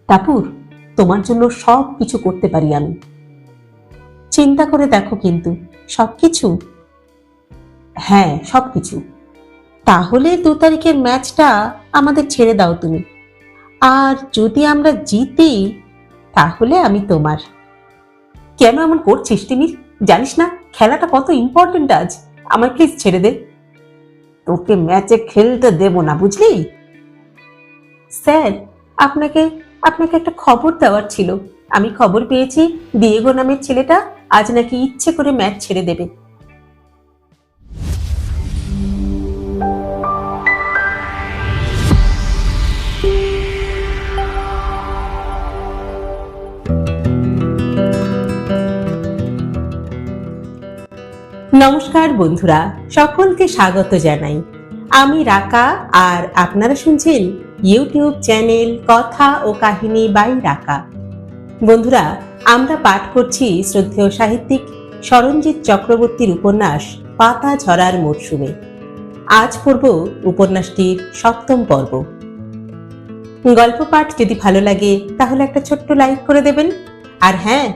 টাপুর, তোমার জন্য সব কিছু করতে পারি আমি। চিন্তা করে দেখো কিন্তু, সবকিছু? হ্যাঁ, সবকিছু। তাহলে 2 তারিখের ম্যাচটা আমাদের ছেড়ে দাও তুমি। আর যদি আমরা জিতি তাহলে আমি তোমার। কেন এমন করছিস তিমির? জানিস না খেলাটা কত ইম্পর্টেন্ট আজ? আমায় প্লিজ ছেড়ে দে। তোকে ম্যাচে খেলতে দেব না, বুঝলি? স্যার, আপনাকে আপনাকে একটা খবর দেওয়ার ছিল। আমি খবর পেয়েছি দিয়েগো নামের ছেলেটা আজ নাকি ইচ্ছে করে ম্যাচ ছেড়ে দেবে। নমস্কার বন্ধুরা, সকলকে স্বাগত জানাই। আমি রাকা, আর আপনারা শুনছেন ইউটিউব চ্যানেল কথা ও কাহিনী বাই রাকা। বন্ধুরা, আমরা পাঠ করছি শ্রদ্ধেয় সাহিত্যিক সরঞ্জিত চক্রবর্তীর উপন্যাস পাতা ঝরার মরশুমে। আজ পড়ব উপন্যাসটির 7ম পর্ব। গল্প পাঠ যদি ভালো লাগে তাহলে একটা ছোট্ট লাইক করে দেবেন। আর হ্যাঁ,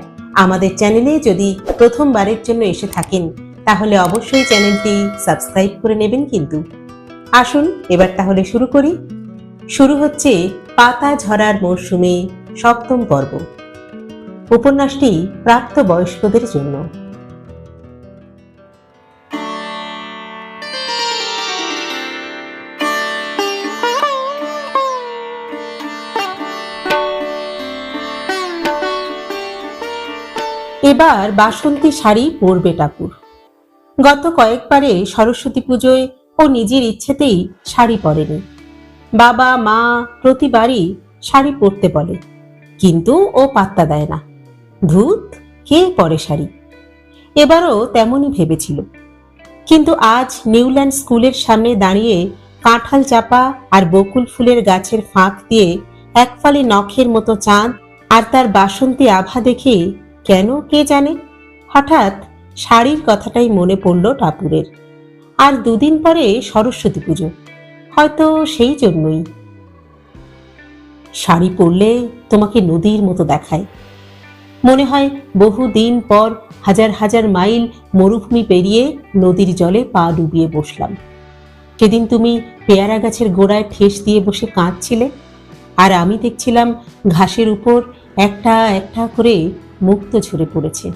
আমাদের চ্যানেলে যদি প্রথমবারের জন্য এসে থাকেন তাহলে অবশ্যই চ্যানেলটি সাবস্ক্রাইব করে নেবেন কিন্তু। আসুন এবার তাহলে শুরু করি। শুরু হচ্ছে পাতা ঝরার মরশুমে 7ম পর্ব। উপন্যাসটি প্রাপ্তবয়স্কদের জন্য। এবার বাসন্তী শাড়ি পরবে টাপুর। গত কয়েকবারে সরস্বতী পুজোয় ও নিজের ইচ্ছেতেই শাড়ি পরেনি। বাবা মা প্রতিবারই শাড়ি পরতে বলে, কিন্তু ও পাত্তা দেয় না। ধুত, কে পরে শাড়ি? এবারও তেমনই ভেবেছিল, কিন্তু আজ নিউল্যান্ড স্কুলের সামনে দাঁড়িয়ে কাঁঠাল চাপা আর বকুল ফুলের গাছের ফাঁক দিয়ে এক ফালি নখের মতো চাঁদ আর তার বাসন্তী আভা দেখে কেন কে জানে হঠাৎ শাড়ির কথাটাই মনে পড়ল টাপুরের। আর 2 দিন পরে সরস্বতী পুজো, হয়তো সেই জন্যই। শাড়ি পরলে তোমাকে নদীর মতো দেখায়। মনে হয় বহু দিন পর হাজার হাজার মাইল মরুভূমি পেরিয়ে নদীর জলে পা ডুবিয়ে বসলাম। সেদিন তুমি পেয়ারা গাছের গোড়ায় ঠেস দিয়ে বসে কাঁদছিলে, আর আমি দেখছিলাম ঘাসের উপর একটা একটা করে মুক্তো ঝরে পড়েছে।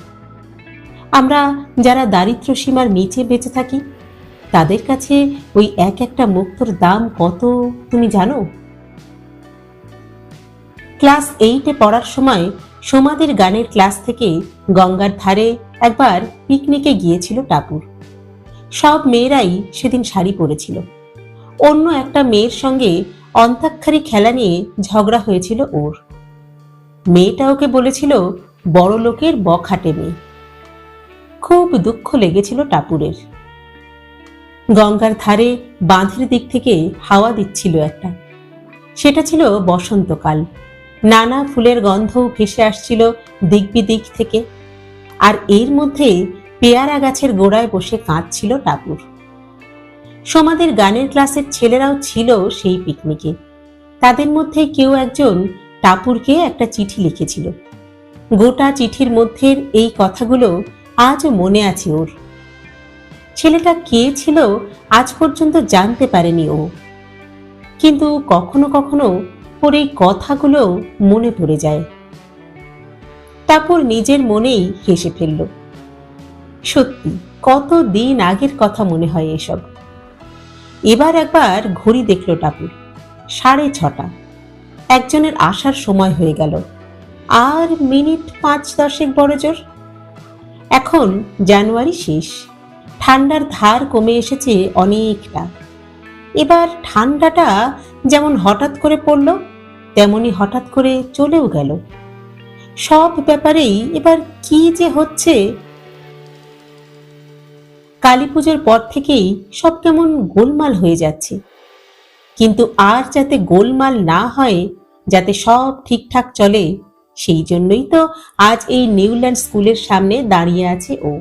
আমরা যারা দারিদ্র্য সীমার নিচে বেঁচে থাকি তাদের কাছে ওই এক একটা মুক্তোর দাম কত তুমি জানো? ক্লাস 8-এ পড়ার সময় সোমাদের গানের ক্লাস থেকে গঙ্গার ধারে একবার পিকনিকে গিয়েছিল টাপুর। সব মেয়েরাই সেদিন শাড়ি পরেছিল। অন্য একটা মেয়ের সঙ্গে অন্তাক্ষরী খেলা নিয়ে ঝগড়া হয়েছিল ওর। মেয়েটা ওকে বলেছিল বড় লোকের বখাটে মেয়ে। খুব দুঃখ লেগেছিল টাপুরের। গঙ্গার ধারে বাঁধের দিক থেকে হাওয়া দিচ্ছিল একটা। সেটা ছিল বসন্তকাল। নানা ফুলের গন্ধ ভেসে আসছিল দিক বিদিক থেকে। আর এর মধ্যে পেয়ারা গাছের গোড়ায় বসে কাঁদছিল টাপুর। সোমাদের গানের ক্লাসের ছেলেরাও ছিল সেই পিকনিকে। তাদের মধ্যে কেউ একজন টাপুরকে একটা চিঠি লিখেছিল। গোটা চিঠির মধ্যে এই কথাগুলো আজও মনে আছে ওর। ছেলেটা কে ছিল আজ পর্যন্ত জানতে পারেনি ও, কিন্তু কখনো কখনো ওর এই কথাগুলো মনে পড়ে যায়। টাপুর নিজের মনেই হেসে ফেলল। সত্যি কত দিন আগের কথা মনে হয় এসব। এবার একবার ঘড়ি দেখল টাপুর, 6:30। একজনের আসার সময় হয়ে গেল, আর মিনিট 5-10 বড় জোর। এখন জানুয়ারি শেষ, ঠান্ডার ধার কমে এসেছে অনেকটা। এবার ঠান্ডাটা যেমন হঠাৎ করে পড়ল তেমনি হঠাৎ করে চলেও গেল। সব ব্যাপারেই এবার কি যে হচ্ছে। কালী পুজোর পর থেকেই সব কেমন গোলমাল হয়ে যাচ্ছে, কিন্তু আর যাতে গোলমাল না হয়, যাতে সব ঠিকঠাক চলে, সেই জন্যই তো আজ এই নিউল্যান্ড স্কুলের সামনে দাঁড়িয়ে আছে ও।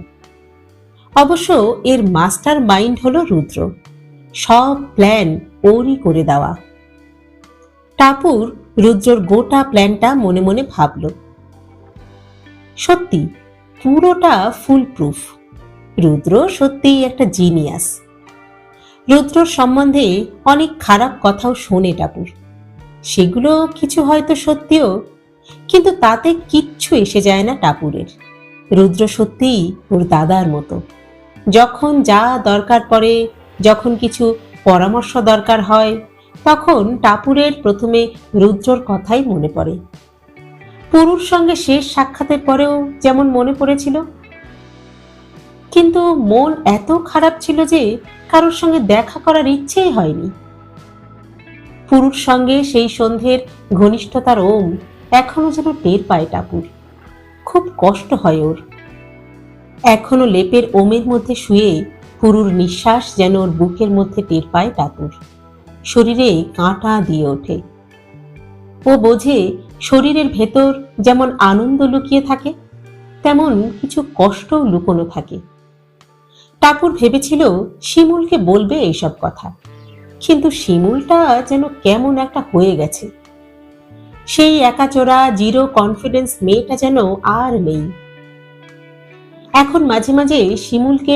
অবশ্য এর মাস্টার মাইন্ড হলো রুদ্র। সব প্ল্যান ওরই করে দেওয়া। টাপুর রুদ্রর গোটা প্ল্যানটা মনে মনে ভাবল। সত্যি পুরোটা ফুল প্রুফ। রুদ্র সত্যিই একটা জিনিয়াস। রুদ্রর সম্বন্ধে অনেক খারাপ কথাও শোনে টাপুর, সেগুলো কিছু হয়তো সত্যিও, কিন্তু তাতে কিচ্ছু এসে যায় না টাপুরের। রুদ্র সত্যিই ওর দাদার মতো। যখন যা দরকার পড়ে, যখন কিছু পরামর্শ দরকার হয়, তখন টাপুরের প্রথমে রুদ্রর কথাই মনে পড়ে। পুরুর সঙ্গে শেষ সাক্ষাতের পরেও যেমন মনে পড়েছিল, কিন্তু মন এত খারাপ ছিল যে কারোর সঙ্গে দেখা করার ইচ্ছেই হয়নি। পুরুর সঙ্গে সেই সন্ধ্যের ঘনিষ্ঠতার ওম এখনো যেন টের পায় টাপুর। খুব কষ্ট হয় ওর। এখনো লেপের ওমের মধ্যে শুয়ে পুরুর নিঃশ্বাস যেন ওর বুকের মধ্যে টের পায় টাপুর। শরীরে কাঁটা দিয়ে ওঠে। ও বোঝে শরীরের ভেতর যেমন আনন্দ লুকিয়ে থাকে, তেমন কিছু কষ্টও লুকোনো থাকে। টাপুর ভেবেছিল শিমুলকে বলবে এইসব কথা, কিন্তু শিমুলটা যেন কেমন একটা হয়ে গেছে। সেই একাচোরা জিরো কনফিডেন্স মেয়েটা যেন আর নেই। এখন মাঝে মাঝে শিমুলকে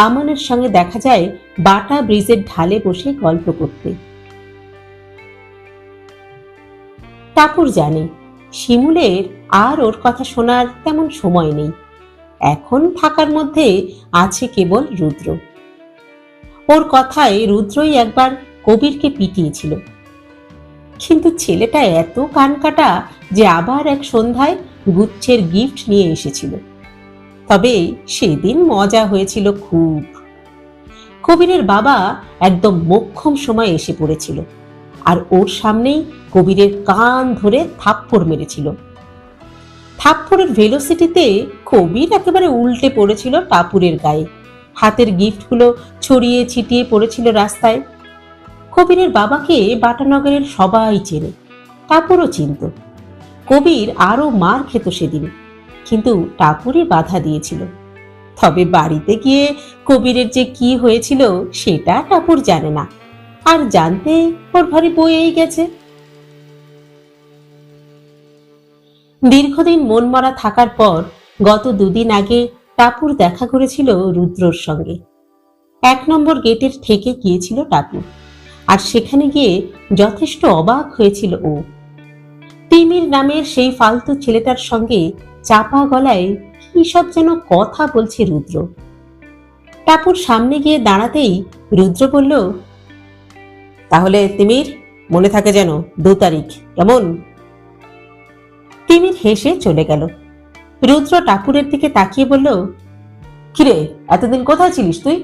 আমানের সঙ্গে দেখা যায় বাটা ব্রিজের ঢালে বসে গল্প করতে। টাপুর জানে শিমুলের আর ওর কথা শোনার তেমন সময় নেই। এখন থাকার মধ্যে আছে কেবল রুদ্র। ওর কথায় রুদ্রই একবার কবিরকে পিটিয়েছিল, কিন্তু ছেলেটা এত কানকাটা যে আবার এক সন্ধ্যায় গুচ্ছের গিফট নিয়ে এসেছিল। তবে সেদিন মজা হয়েছিল খুব। কবিরের বাবা একদম মোক্ষম সময় এসে পড়েছিল, আর ওর সামনেই কবিরের কান ধরে থাপ্পড় মেরেছিল। থাপ্পড়ের ভেলোসিটিতে কবির একেবারে উল্টে পড়েছিল টাপুরের গায়ে। হাতের গিফটগুলো ছড়িয়ে ছিটিয়ে পড়েছিল রাস্তায়। কবিরের বাবাকে বাটানগরের সবাই চেনে, টাপুরও চিনত। কবির আরো মার খেত সেদিন, কিন্তু টাপুরই বাধা দিয়েছিল। তবে বাড়িতে গিয়ে কবিরের যে কি হয়েছিল সেটা টাপুর জানে না, আর জানতে ওর ভারী বয়েই গেছে। দীর্ঘদিন মনমরা থাকার পর গত দুদিন আগে টাপুর দেখা করেছিল রুদ্রর সঙ্গে। 1 নম্বর গেটের ঠেকে গিয়েছিল টাপুর, আর সেখানে গিয়ে যথেষ্ট অবাক হয়েছিল ও। তিমির নামের সেই ফালতু ছেলেটার সঙ্গে চাপা গলায় কি সব যেন কথা বলছে রুদ্র। টাপুর সামনে গিয়ে দাঁড়াতেই রুদ্র বলল, তাহলে তিমির মনে থাকে যেন 2 তারিখ, কেমন? তিমির হেসে চলে গেল। রুদ্র টাপুরের দিকে তাকিয়ে বলল, কিরে, এতদিন কোথায় ছিলিস তুই?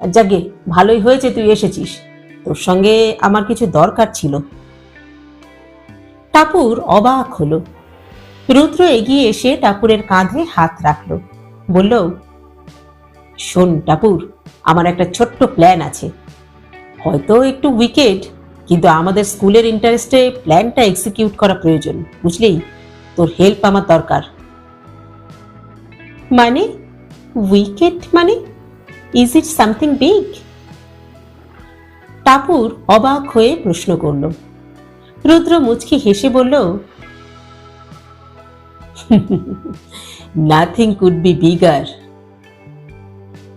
যাগে, ভালোই হয়েছে তুই এসেছিস, তোর সঙ্গে আমার কিছু দরকার ছিল। টাপুর অবাক হলো। রুদ্র এগিয়ে এসে টাপুরের কাঁধে হাত রাখল, বলল, শোন টাপুর, আমার একটা ছোট্ট প্ল্যান আছে। হয়তো একটু উইকেড, কিন্তু আমাদের স্কুলের ইন্টারেস্টে প্ল্যানটা এক্সিকিউট করা প্রয়োজন, বুঝলি? তোর হেল্প আমার দরকার। মানে উইকেড মানে? Is it something big? Tapur অবাক হয়ে প্রশ্ন করল। রুদ্র মুচকি হেসে বলল, nothing could be bigger.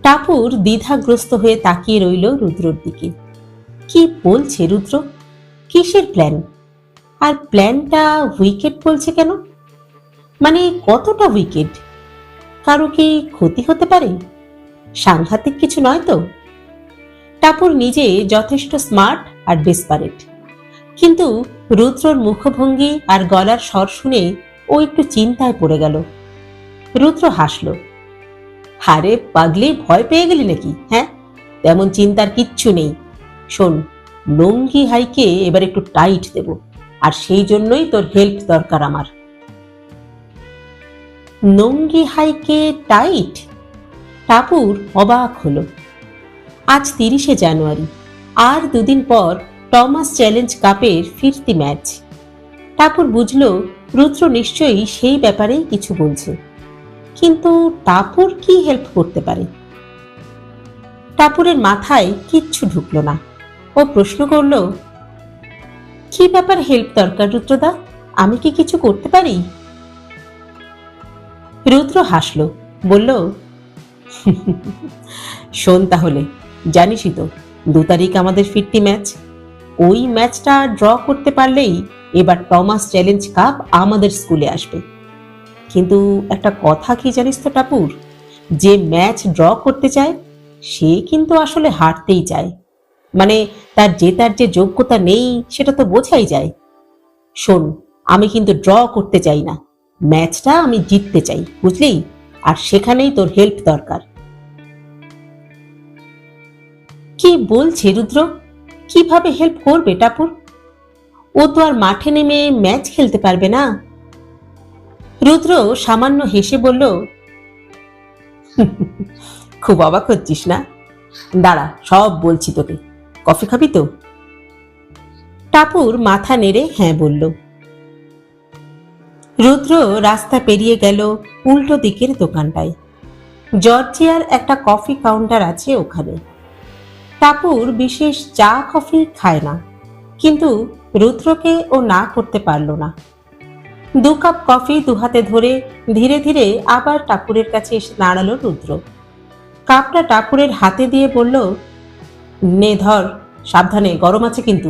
Tapur দ্বিধাগ্রস্ত হয়ে তাকিয়ে রইল রুদ্রর দিকে। কি বলছে রুদ্র? কিসের প্ল্যান? আর প্ল্যানটা উইকেড বলছে কেন? মানে কতটা উইকেড? কারো কি ক্ষতি হতে পারে? সাংঘাতিক কিছু নয় তো? টাপুর নিজে যথেষ্ট স্মার্ট আর ডেসপারেট, কিন্তু রুদ্রর মুখভঙ্গি আর গলার স্বর শুনে ও একটু চিন্তায় পড়ে গেল। রুদ্র হাসল। হারে পাগলি, ভয় পেয়ে গেলি নাকি? হ্যাঁ, তেমন চিন্তার কিচ্ছু নেই। শোন, লুঙ্গি হাইকে এবার একটু টাইট দেব, আর সেই জন্যই তোর হেল্প দরকার আমার। লুঙ্গি হাইকে টাইট? টাপুর অবাক হলো। আজ 30শে জানুয়ারি, আর 2 দিন পর টমাস চ্যালেঞ্জ কাপের ফিরতি ম্যাচ। টাপুর বুঝল রুদ্র নিশ্চয়ই সেই ব্যাপারেই কিছু বলছে, কিন্তু টাপুর কি হেল্প করতে পারে? টাপুরের মাথায় কিচ্ছু ঢুকলো না। ও প্রশ্ন করল, কি ব্যাপার, হেল্প দরকার রুদ্রদা? আমি কি কিছু করতে পারি? রুদ্র হাসল, বলল, শোন তাহলে, জানিসই তো 2 তারিখ আমাদের ফিরতি ম্যাচ। ওই ম্যাচটা ড্র করতে পারলেই এবার টমাস চ্যালেঞ্জ কাপ আমাদের স্কুলে আসবে। কিন্তু একটা কথা কি জানিস তো টাপুর, যে ম্যাচ ড্র করতে চায় সে কিন্তু আসলে হারতেই চায়। মানে তার জেতার যে যোগ্যতা নেই সেটা তো বোঝাই যায়। শোন, আমি কিন্তু ড্র করতে চাই না, ম্যাচটা আমি জিততে চাই, বুঝলি? আর সেখানেই তোর হেল্প দরকার। কি বলছে রুদ্র? কিভাবে হেল্প করবে টাপুর? ও তো আর মাঠে নেমে ম্যাচ খেলতে পারবে না। রুদ্র সামান্য হেসে বলল, খুব অবাক হচ্ছিস না? দাঁড়া, সব বলছি তোকে। কফি খাবি তো? টাপুর মাথা নেড়ে হ্যাঁ বলল। রুদ্র রাস্তা পেরিয়ে গেল উল্টো দিকের দোকানটায়। জর্জিয়ার একটা কফি কাউন্টার আছে ওখানে। টাপুর বিশেষ চা কফি খায় না, কিন্তু রুদ্রকে ও না করতে পারল না। 2 কাপ কফি 2 হাতে ধরে ধীরে ধীরে আবার টাপুরের কাছে এসে দাঁড়ালো রুদ্র। কাপটা টাপুরের হাতে দিয়ে বলল, নে ধর, সাবধানে, গরম আছে কিন্তু।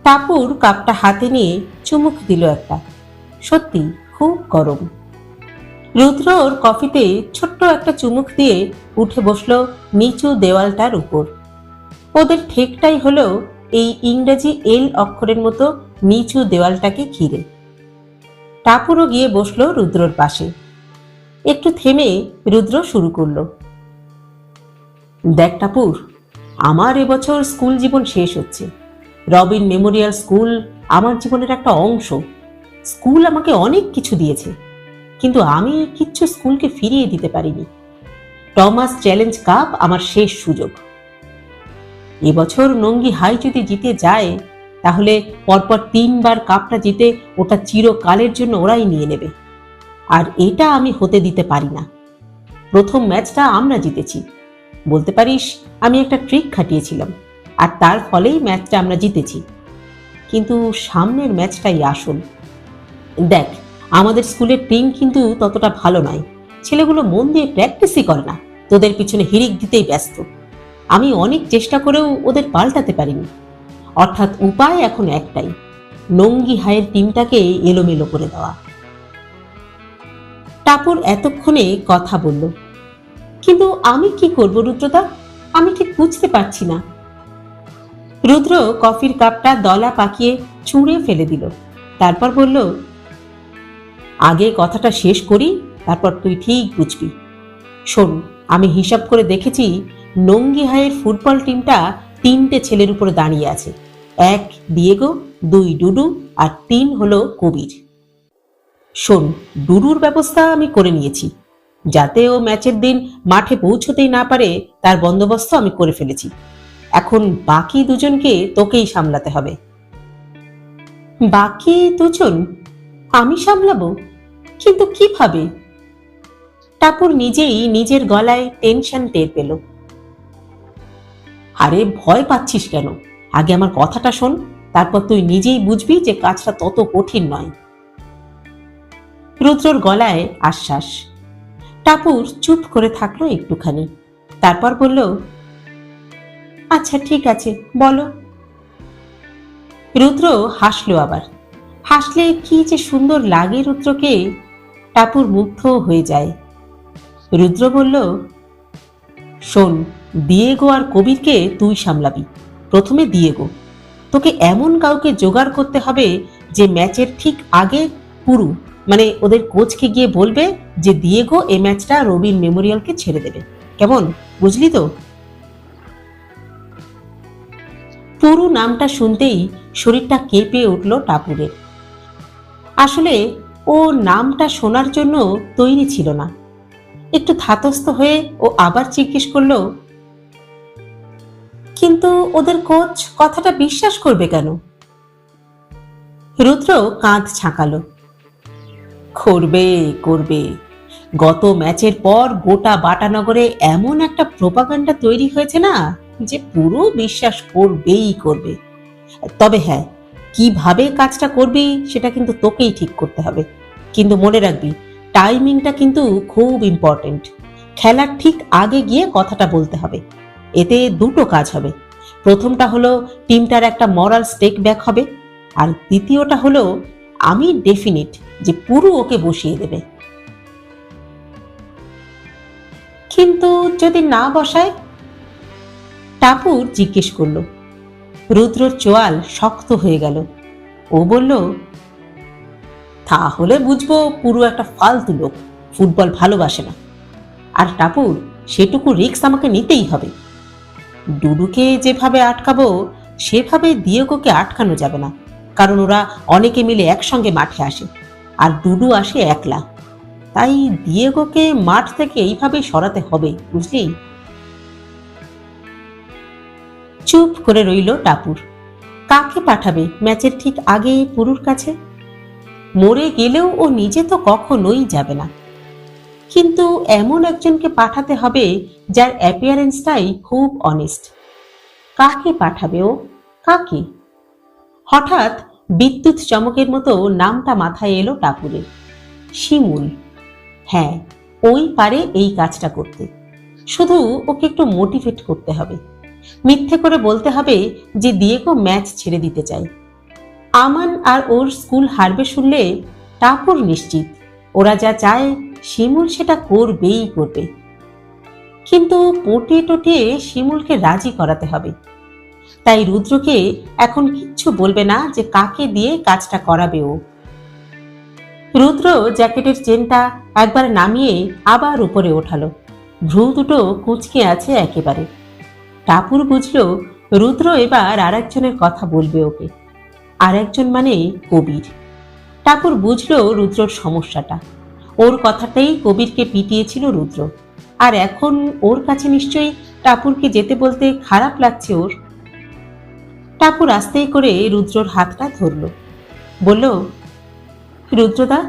টাপুর কাপটা হাতে নিয়ে চুমুক দিল একটা। সত্যি খুব গরম। রুদ্র ওর কফিতে ছোট্ট একটা চুমুক দিয়ে উঠে বসলো নিচু দেওয়ালটার উপর। ওদের ঠেকটাই হলো এই ইংরেজি এল অক্ষরের মতো নিচু দেওয়ালটাকে ঘিরে। টাপুরও গিয়ে বসলো রুদ্রর পাশে। একটু থেমে রুদ্র শুরু করলো, দেখ টাপুর, আমার এবছর স্কুল জীবন শেষ হচ্ছে। রবিন মেমোরিয়াল স্কুল আমার জীবনের একটা অংশ। স্কুল আমাকে অনেক কিছু দিয়েছে, কিন্তু আমি কিচ্ছু স্কুলকে ফিরিয়ে দিতে পারিনি। টমাস চ্যালেঞ্জ কাপ আমার শেষ সুযোগ। এবছর নঙ্গি হাই যদি জিতে যায়, তাহলে পরপর 3 বার কাপটা জিতে ওটা চিরকালের জন্য ওরাই নিয়ে নেবে। আর এটা আমি হতে দিতে পারি না। প্রথম ম্যাচটা আমরা জিতেছি, বলতে পারিস আমি একটা ট্রিক খাটিয়েছিলাম, আর তার ফলেই ম্যাচটা আমরা জিতেছি। কিন্তু সামনের ম্যাচটাই আসল। দেখ, আমাদের স্কুলের টিম কিন্তু ততটা ভালো নয়। ছেলেগুলো মন দিয়ে প্র্যাকটিসই করে না, তোদের পিছনে হিড়িক দিতেই ব্যস্ত। আমি অনেক চেষ্টা করেও ওদের পাল্টাতে পারিনি। অর্থাৎ উপায় এখন একটাই, নঙ্গি হাইয়ের টিমটাকে এলোমেলো করে দেওয়া। টাপুর এতক্ষণে কথা বলল, কিন্তু আমি কি করব রুদ্রদা? আমি ঠিক বুঝতে পারছি না। রুদ্র কফির কাপটা দলা পাকিয়ে ছুঁড়ে ফেলে দিল। তারপর বলল, আগে কথাটা শেষ করি, তারপর তুই ঠিক বুঝবি। শোন, আমি হিসাব করে দেখেছি, নঙ্গি হাইয়ের ফুটবল টিমটা 3টে ছেলের উপরে দাঁড়িয়ে আছে। 1 দিয়েগো, 2 ডুডু, আর 3 হলো কবির। শোন, ডুডুর ব্যবস্থা আমি করে নিয়েছি, যাতে ও ম্যাচের দিন মাঠে পৌঁছতেই না পারে তার বন্দোবস্ত আমি করে ফেলেছি। এখন বাকি 2জনকে তোকেই সামলাতে হবে। বাকি 2জন আমি সামলাবো? কিন্তু কিভাবে? টাপুর নিজেই নিজের গলায় টেনশন টের পেল। আরে ভয় পাচ্ছিস কেন? আগে আমার কথাটা শোন, তারপর তুই নিজেই বুঝবি যে কাজটা তত কঠিন নয়। রুদ্রর গলায় আশ্বাস। টাপুর চুপ করে থাকলো একটুখানি, তারপর বলল, আচ্ছা ঠিক আছে, বলো। রুদ্র হাসলো আবার। হাসলে কি যে সুন্দর লাগে রুদ্রকে, টাপুর মুগ্ধ হয়ে যায়। রুদ্র বলল, শোন, দিয়েগো আর কবিরকে তুই সামলাবি। প্রথমে দিয়েগো, তোকে এমন কাউকে জোগাড় করতে হবে যে ম্যাচের ঠিক আগে পুরু, মানে ওদের কোচকে গিয়ে বলবে যে দিয়েগো এই ম্যাচটা রবিন মেমোরিয়ালকে ছেড়ে দেবে। কেমন, বুঝলি তো? পুরু নামটা শুনতেই শরীরটা কেঁপে উঠল টাপুরের। আসলে ও নামটা শোনার জন্য তৈরি ছিল না। একটু ধাতস্থ হয়ে ও আবার জিজ্ঞেস করলো, কিন্তু ওদের কোচ কথাটা বিশ্বাস করবে কেন? রুদ্র কাঁধ ছাঁকালো, করবে করবে। গত ম্যাচের পর গোটা বাটানগরে এমন একটা প্রোপাগান্ডা তৈরি হয়েছে না, যে পুরো বিশ্বাস করবেই করবে। তবে হ্যাঁ, কিভাবে কাজটা করবি সেটা কিন্তু তোকেই ঠিক করতে হবে। কিন্তু মনে রাখবি, টাইমিংটা কিন্তু খুব ইম্পর্টেন্ট। খেলার ঠিক আগে গিয়ে কথাটা বলতে হবে। এতে দুটো কাজ হবে। প্রথমটা হলো টিমটার একটা মরাল স্টেক ব্যাক হবে, আর দ্বিতীয়টা হলো আমি ডেফিনিট যে পুরো ওকে বসিয়ে দেবে। কিন্তু যদি না বসায়? টাপুর জিজ্ঞেস করল। রুদ্রর চোয়াল শক্ত হয়ে গেল। ও বলল, তাহলে বুঝবো পুরো একটা ফালতু লোক, ফুটবল ভালোবাসে না। আর টাপুর, সেটুকু রিস্ক আমাকে নিতেই হবে। ডুডুকে যেভাবে আটকাবো সেভাবে দিয়েগোকে আটকানো যাবে না, কারণ ওরা অনেকে মিলে একসঙ্গে মাঠে আসে, আর ডুডু আসে একলা। তাই দিয়েগোকে মাঠ থেকে এইভাবেই সরাতে হবে, বুঝলি? চুপ করে রইল টাপুর। কাকে পাঠাবে ম্যাচের ঠিক আগে পুরুর কাছে? মরে গেলেও ও নিজে তো কখনোই যাবে না, কিন্তু এমন একজনকে পাঠাতে হবে যার অ্যাপিয়ারেন্সটাই খুব অনেস্ট। কাকে পাঠাবে ও? কাকে? হঠাৎ বিদ্যুৎ চমকের মতো নামটা মাথায় এলো টাপুরের। শিমুল। হ্যাঁ, ওই পারে এই কাজটা করতে। শুধু ওকে একটু মোটিভেট করতে হবে। মিথ্যে করে বলতে হবে যে দিয়েগো ম্যাচ ছেড়ে দিতে চায়। আমান আর ওর স্কুল হারবে শুনলে টাপুর নিশ্চিত ওরা যা চায় শিমুল সেটা করবেই করবে। কিন্তু পটিয়ে টটিয়ে শিমুলকে রাজি করাতে হবে। তাই রুদ্রকে এখন কিচ্ছু বলবে না যে কাকে দিয়ে কাজটা করাবে ও। রুদ্র জ্যাকেটের চেনটা একবার নামিয়ে আবার উপরে ওঠালো। ভ্রু দুটো কুঁচকে আছে একেবারে। টাপুর বুঝল রুদ্র এবার আর একজনের কথা বলবে ওকে। আর একজন মানে কবির। টাপুর বুঝল রুদ্রর সমস্যাটা। ওর কথাটাই কবিরকে পিটিয়েছিল রুদ্র, আর এখন ওর কাছে নিশ্চয়ই টাপুরকে যেতে বলতে খারাপ লাগছে ওর। টাপুর আস্তে করে রুদ্রর হাতটা ধরল, বলল, রুদ্রদা,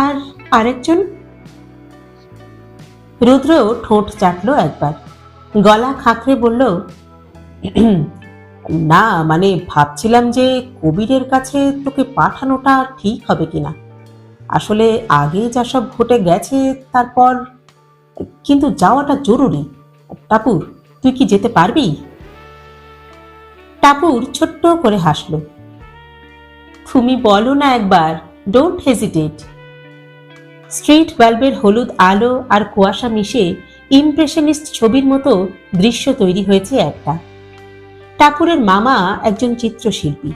আর আরেকজন? রুদ্র ঠোঁট চাটল একবার, গলা খাঁকড়ে বলল, না মানে ভাবছিলাম যে কবিরের কাছে তোকে পাঠানোটা ঠিক হবে কিনা। আসলে আগে যা সব ঘটে গেছে তারপর, কিন্তু যাওয়াটা জরুরি। টাপুর, তুই কি যেতে পারবি? টাপুর ছোট্ট করে হাসল। তুমি বলো না একবার, ডোন্ট হেজিটেট। স্ট্রিট বাল্বের হলুদ আলো আর কুয়াশা মিশে ইমপ্রেশনিস্ট ছবির মতো দৃশ্য তৈরি হয়েছে একটা। টাপুরের মামা একজন চিত্রশিল্পী।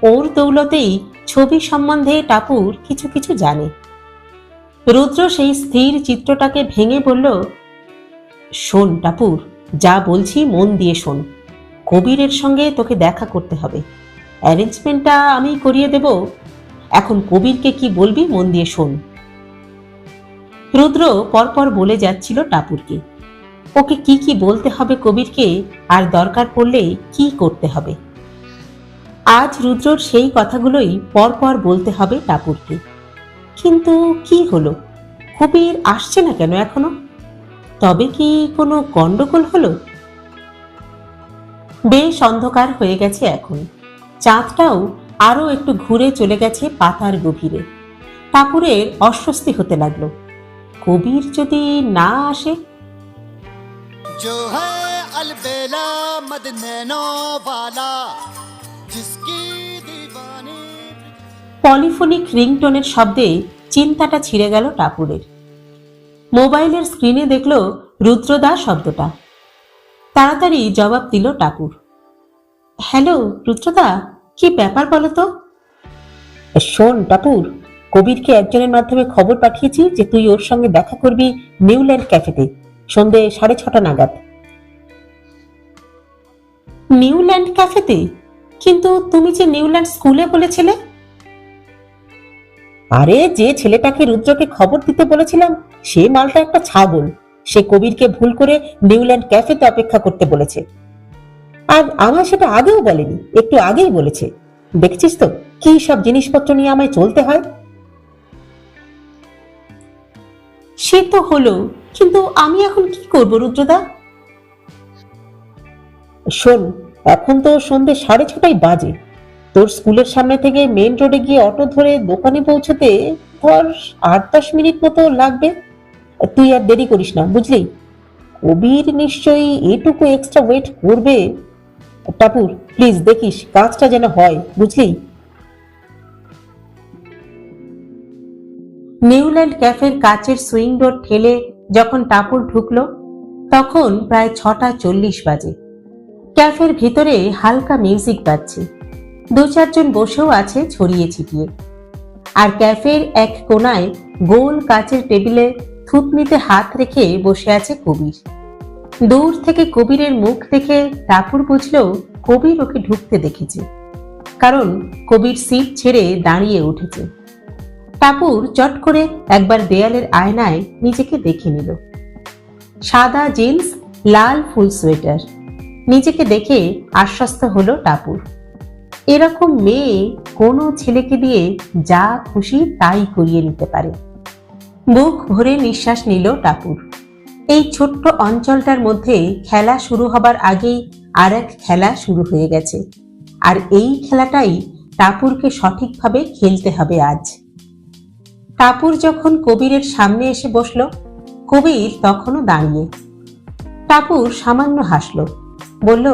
ওর দৌলতেই ছবি সম্বন্ধে টাপুর কিছু কিছু জানে। রুদ্র সেই স্থির চিত্রটাকে ভেঙে বলল, শোন টাপুর, যা বলছি মন দিয়ে শোন। কবিরের সঙ্গে তোকে দেখা করতে হবে। অ্যারেঞ্জমেন্টটা আমি করিয়ে দেব। এখন কবিরকে কি বলবি মন দিয়ে শোন। রুদ্র পরপর বলে যাচ্ছিল টাপুরকে ওকে কি কি বলতে হবে কবিরকে, আর দরকার পড়লে কি করতে হবে। আজ রুদ্রর সেই কথাগুলোই পরপর বলতে হবে টাপুরকে। কিন্তু কি হলো, কবির আসছে না কেন এখনো? তবে কি কোনো গন্ডগোল হলো? বেশ অন্ধকার হয়ে গেছে এখন। চাঁদটাও আরো একটু ঘুরে চলে গেছে পাতার গভীরে। টাপুরের অস্বস্তি হতে লাগলো। কবির যদি না আসে? जो है अलबेला मदनैनों वाला जिसकी दीवानी। পলিফোনিক রিংটোনের শব্দে চিন্তাটা ছিঁড়ে গেল টাপুরের। মোবাইলের স্ক্রিনে দেখল রুদ্রদা শব্দটা। তাড়াতাড়ি জবাব দিল টাপুর। হ্যালো রুদ্রদা, কি ব্যাপার বলো তো? শোন টাপুর, কবিরকে একজনের মাধ্যমে খবর পাঠিয়েছি যে তুই ওর সঙ্গে দেখা করবি নিউল্যান্ড ক্যাফেতে সন্ধে 6:30 নাগাদ। নিউল্যান্ড ক্যাফেতে? কিন্তু তুমি যে নিউল্যান্ড স্কুলে বলেছিলে। আরে যে ছেলেটাকে রুদ্রকে খবর দিতে বলেছিলাম সে মালটা একটা ছাগল। সে কবিরকে ভুল করে নিউল্যান্ড ক্যাফেতে অপেক্ষা করতে বলেছে। আর আমার সেটা আগেও বলেনি, একটু আগেই বলেছে। দেখছিস তো কি সব জিনিসপত্র নিয়ে আমায় চলতে হয়। সে তো হলো, কিন্তু আমি এখন কি করব রুদ্রদা? শোন, এখন তো সন্ধ্যে 6:30 বাজে। তোর স্কুলের সামনে থেকে মেইন রোডে গিয়ে অটো ধরে দোকানে পৌঁছতে ধর 8-10 মিনিট মতো লাগবে। তুই আর দেরি করিস না, বুঝলি? কবির নিশ্চয়ই এটুকু এক্সট্রা ওয়েট করবে। টাপুর, প্লিজ দেখিস কাজটা যেন হয়, বুঝলি? নিউল্যান্ড ক্যাফের কাচের সুইং ডোর ঠেলে যখন টাপুর ঢুকলো তখন প্রায় 6:40 বাজে। ক্যাফের ভিতরে হালকা মিউজিক বাজছে, 2-4 জন বসেও আছে ছড়িয়ে ছিটিয়ে। আর ক্যাফের এক কোনায় গোল কাচের টেবিলে থুতনিতে হাত রেখে বসে আছে কবির। দূর থেকে কবিরের মুখ দেখে টাপুর বুঝল কবির ওকে ঢুকতে দেখেছে, কারণ কবির সিট ছেড়ে দাঁড়িয়ে উঠেছে। টাপুর চট করে একবার দেয়ালের আয়নায় নিজেকে দেখে নিল। সাদা জিন্স, লাল ফুল সোয়েটার। নিজেকে দেখে আশ্বস্ত হলো টাপুর। এরকম মেয়ে কোনো ছেলেকে দিয়ে যা খুশি তাই করিয়ে নিতে পারে। বুক ভরে নিঃশ্বাস নিল টাপুর। এই ছোট্ট অঞ্চলটার মধ্যে খেলা শুরু হবার আগেই আর এক খেলা শুরু হয়ে গেছে, আর এই খেলাটাই টাপুরকে সঠিকভাবে খেলতে হবে আজ। টাপুর যখন কবিরের সামনে এসে বসল, কবির তখনও দাঁড়িয়ে। টাপুর সামান্য হাসল, বলল,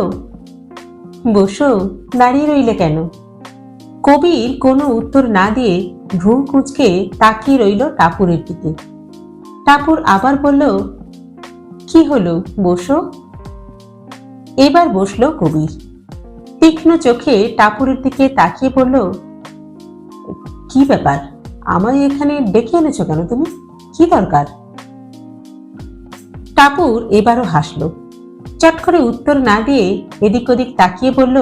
বসো, দাঁড়িয়ে রইলে কেন? কবির কোনো উত্তর না দিয়ে ভ্রু কুঁচকে তাকিয়ে রইল টাপুরের দিকে। টাপুর আবার বলল, কি হলো, বসো। এবার বসল কবির। তীক্ষ্ণ চোখে টাপুরের দিকে তাকিয়ে বলল, কি ব্যাপার, আমায় এখানে ডেকে এনেছো কেন তুমি? কি দরকার? টাপুর এবারও হাসল। চট করে উত্তর না দিয়ে এদিক ওদিক তাকিয়ে বলল,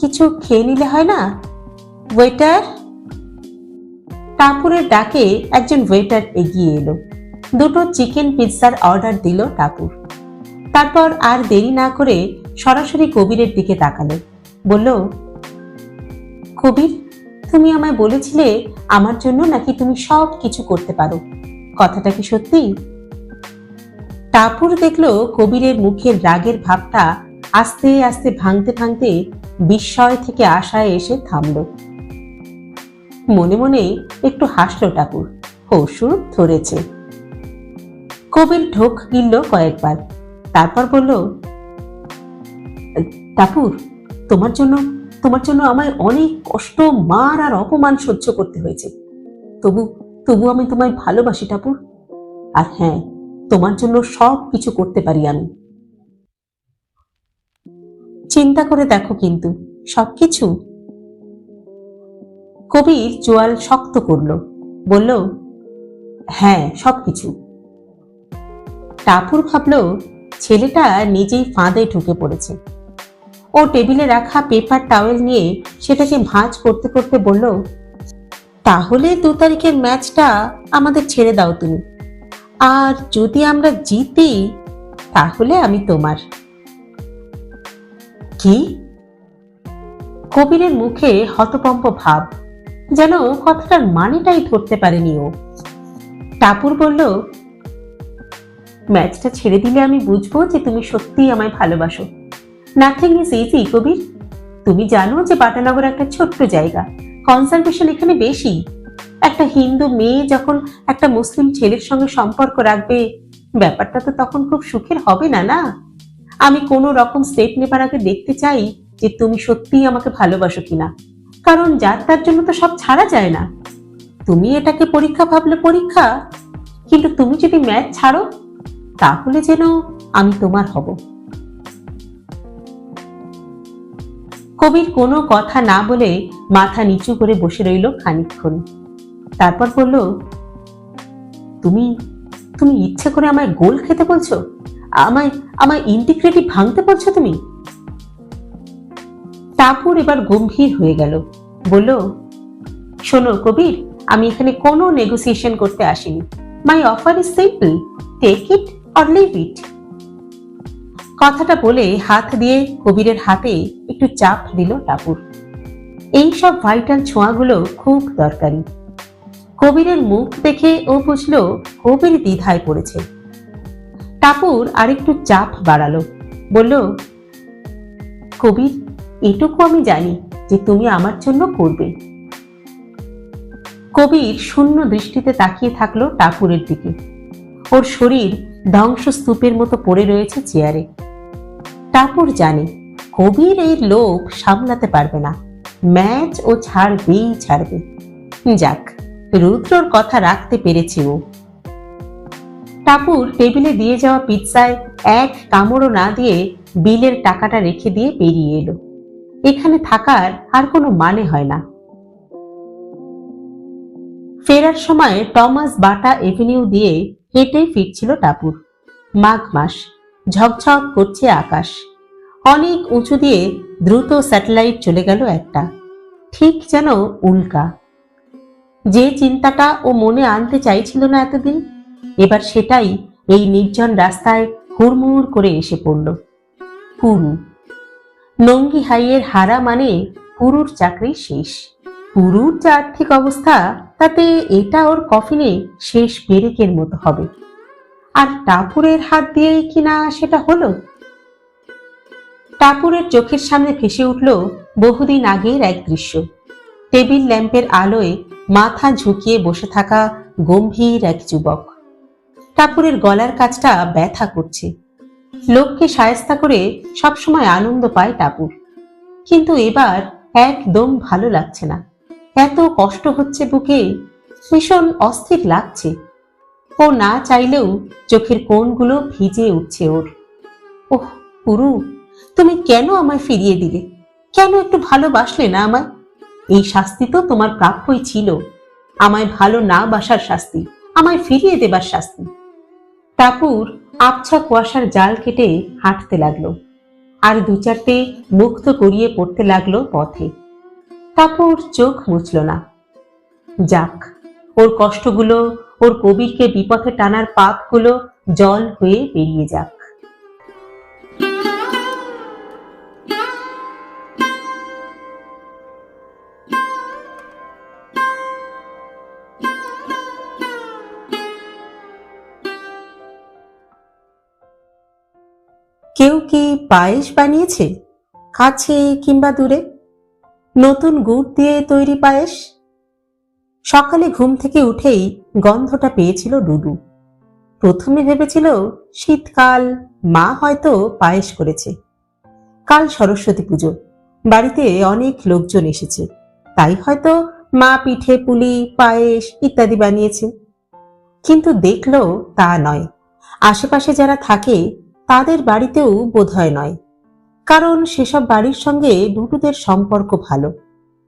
কিছু খেয়ে নিলে হয় না? ওয়েটার। টাপুরের ডাকে একজন ওয়েটার এগিয়ে এলো। 2টো চিকেন পিৎজার অর্ডার দিল টাপুর। তারপর আর দেরি না করে সরাসরি কবিরের দিকে তাকালো, বলল, কবির, তুমি আমায় বলেছিলে আমার জন্য নাকি তুমি সব কিছু করতে পারো, কথাটা কি সত্যি? টাপুর দেখলো কবিরের মুখের রাগের ভাবটা আস্তে আস্তে ভাঙতে ভাঙতে বিস্ময় থেকে আশায় এসে থামল। মনে মনে একটু হাসলো টাপুর, ওষুধ ধরেছে। কবির ঢোক গিলল কয়েকবার, তারপর বলল, টাপুর, তোমার জন্য আমায় অনেক কষ্ট, মার আর অপমান সহ্য করতে হয়েছে। তবু আমি তোমায় ভালোবাসি টাপুর। আর হ্যাঁ, তোমার জন্য সব কিছু করতে পারি আমি। চিন্তা করে দেখো কিন্তু, সবকিছু? কবির চোয়াল শক্ত করল, বলল, হ্যাঁ, সবকিছু। টাপুর ভাবল ছেলেটা নিজেই ফাঁদে ঢুকে পড়েছে। ও টেবিলে রাখা পেপার টাওয়েল নিয়ে সেটাকে ভাঁজ করতে করতে বলল, তাহলে 2 তারিখের ম্যাচটা আমাদের ছেড়ে দাও তুমি, আর যদি আমরা জিতি তাহলে আমি তোমার। কি? কবিরের মুখে হতভম্ব ভাব, যেন কথাটার মানেটাই ধরতে পারেনি ও। টাপুর বলল, ম্যাচটা ছেড়ে দিলে আমি বুঝবো যে তুমি সত্যিই আমায় ভালোবাসো। নাথিং ইজ ইজি কবির। তুমি জানো যে বাটানগর একটা ছোট্ট জায়গা, কনসালটেশন এখানে বেশি। একটা হিন্দু মেয়ে যখন একটা মুসলিম ছেলের সঙ্গে সম্পর্ক রাখবে, ব্যাপারটা তো তখন খুব সুখের হবে না। না, আমি কোনো রকম স্টেপ নেবার আগে দেখতে চাই যে তুমি সত্যিই আমাকে ভালোবাসো কিনা, কারণ যার তার জন্য তো সব ছাড়া যায় না। তুমি এটাকে পরীক্ষা ভাবলে পরীক্ষা, কিন্তু তুমি যদি ম্যাচ ছাড়ো তাহলে যেন আমি তোমার হব। কবির কোনো কথা না বলে মাথা নিচু করে বসে রইল খানিকক্ষণ, তারপর বলল, তুমি তুমি ইচ্ছে করে আমায় গোল খেতে বলছো? আমায় ইন্টিগ্রিটি ভাঙতে বলছো তুমি? টাপুর এবার গম্ভীর হয়ে গেল, বলল, শোনো কবির, আমি এখানে কোনো নেগোসিয়েশন করতে আসিনি। My offer is simple, take it or leave it. কথাটা বলে হাত দিয়ে কবিরের হাতে একটু চাপ দিল টাপুর। এই সব ভাইটাল ছোঁয়াগুলো খুব দরকারি। কবিরের মুখ দেখে ও বুঝল কবির দ্বিধায় পড়েছে। টাপুর আরেকটু চাপ বাড়ালো, বলল, কবির, এটুকু আমি জানি যে তুমি আমার জন্য করবে। কবির শূন্য দৃষ্টিতে তাকিয়ে থাকলো টাপুরের দিকে। ওর শরীর ধ্বংসস্তূপের মতো পড়ে রয়েছে চেয়ারে। টাপুর জানে কবির এই লোভ সামলাতে পারবে না, ম্যাচ ও ছাড়বে। যাক, রুদ্রর কথা রাখতে পেরেছে ও। টাপুর টেবিলে দিয়ে যাওয়া পিৎজায় এক কামড়ও না দিয়ে বিলের টাকাটা রেখে দিয়ে বেরিয়ে এলো। এখানে থাকার আর কোনো মানে হয় না। ফেরার সময় টমাস বাটা এভিনিউ দিয়ে হেঁটে ফিরছিল টাপুর। মাঘ মাস, ঝকঝক করছে আকাশ। অনেক উঁচু দিয়ে দ্রুত স্যাটেলাইট চলে গেল একটা, ঠিক যেন উল্কা। যে চিন্তাটা ও মনে আনতে চাইছিল না এতদিন, এবার সেটাই এই নির্জন রাস্তায় হুড়মুড় করে এসে পড়ল। পুরু। নঙ্গি হাইয়ের হারা মানে পুরুর চাকরি শেষ। পুরুর যে আর্থিক অবস্থা, তাতে এটা ওর কফিনে শেষ পেরেকের মতো হবে। আর টাপুরের হাত দিয়েই কিনা সেটা হলো। টাপুরের চোখের সামনে ভেসে উঠল বহুদিন আগের এক দৃশ্য। টেবিল ল্যাম্পের আলোয় মাথা ঝুঁকিয়ে বসে থাকা গম্ভীর এক যুবক। টাপুরের গলার কাছটা ব্যথা করছে। লোককে শায়েস্তা করে সবসময় আনন্দ পায় টাপুর, কিন্তু এবার একদম ভালো লাগছে না। এত কষ্ট হচ্ছে বুকে, ভীষণ অস্থির লাগছে। ও না চাইলেও চোখের কোণগুলো ভিজে উঠছে ওর। ওহ পুরু, তুমি কেন আমায় ফিরিয়ে দিলে? কেন একটু ভালোবাসলে না আমায়? এই শাস্তি তো তোমার প্রাপ্যই ছিল। আমায় ভালো না বাসার শাস্তি, আমায় ফিরিয়ে দেবার শাস্তি। টাপুর আবছা কুয়াশার জাল কেটে হাঁটতে লাগলো, আর দু চারটে মুক্ত করিয়ে পড়তে লাগলো পথে। টাপুর চোখ মুছল না। যাক, ওর কষ্টগুলো, ওর কবিরকে বিপথে টানার পাপগুলো জল হয়ে বেরিয়ে যাক। কেউ কি পায়েস বানিয়েছে, কাছে কিংবা দূরে? নতুন গুড় দিয়ে তৈরি পায়েস। সকালে ঘুম থেকে উঠেই গন্ধটা পেয়েছিল ডুডু। প্রথমে ভেবেছিল শীতকাল, মা হয়তো পায়েস করেছে। কাল সরস্বতী পুজো, বাড়িতে অনেক লোকজন এসেছে, তাই হয়তো মা পিঠে পুলি পায়েস ইত্যাদি বানিয়েছে। কিন্তু দেখলো তা নয়। আশেপাশে যারা থাকে তাদের বাড়িতেও বোধহয় নয়, কারণ সেসব বাড়ির সঙ্গে ডুডুদের সম্পর্ক ভালো।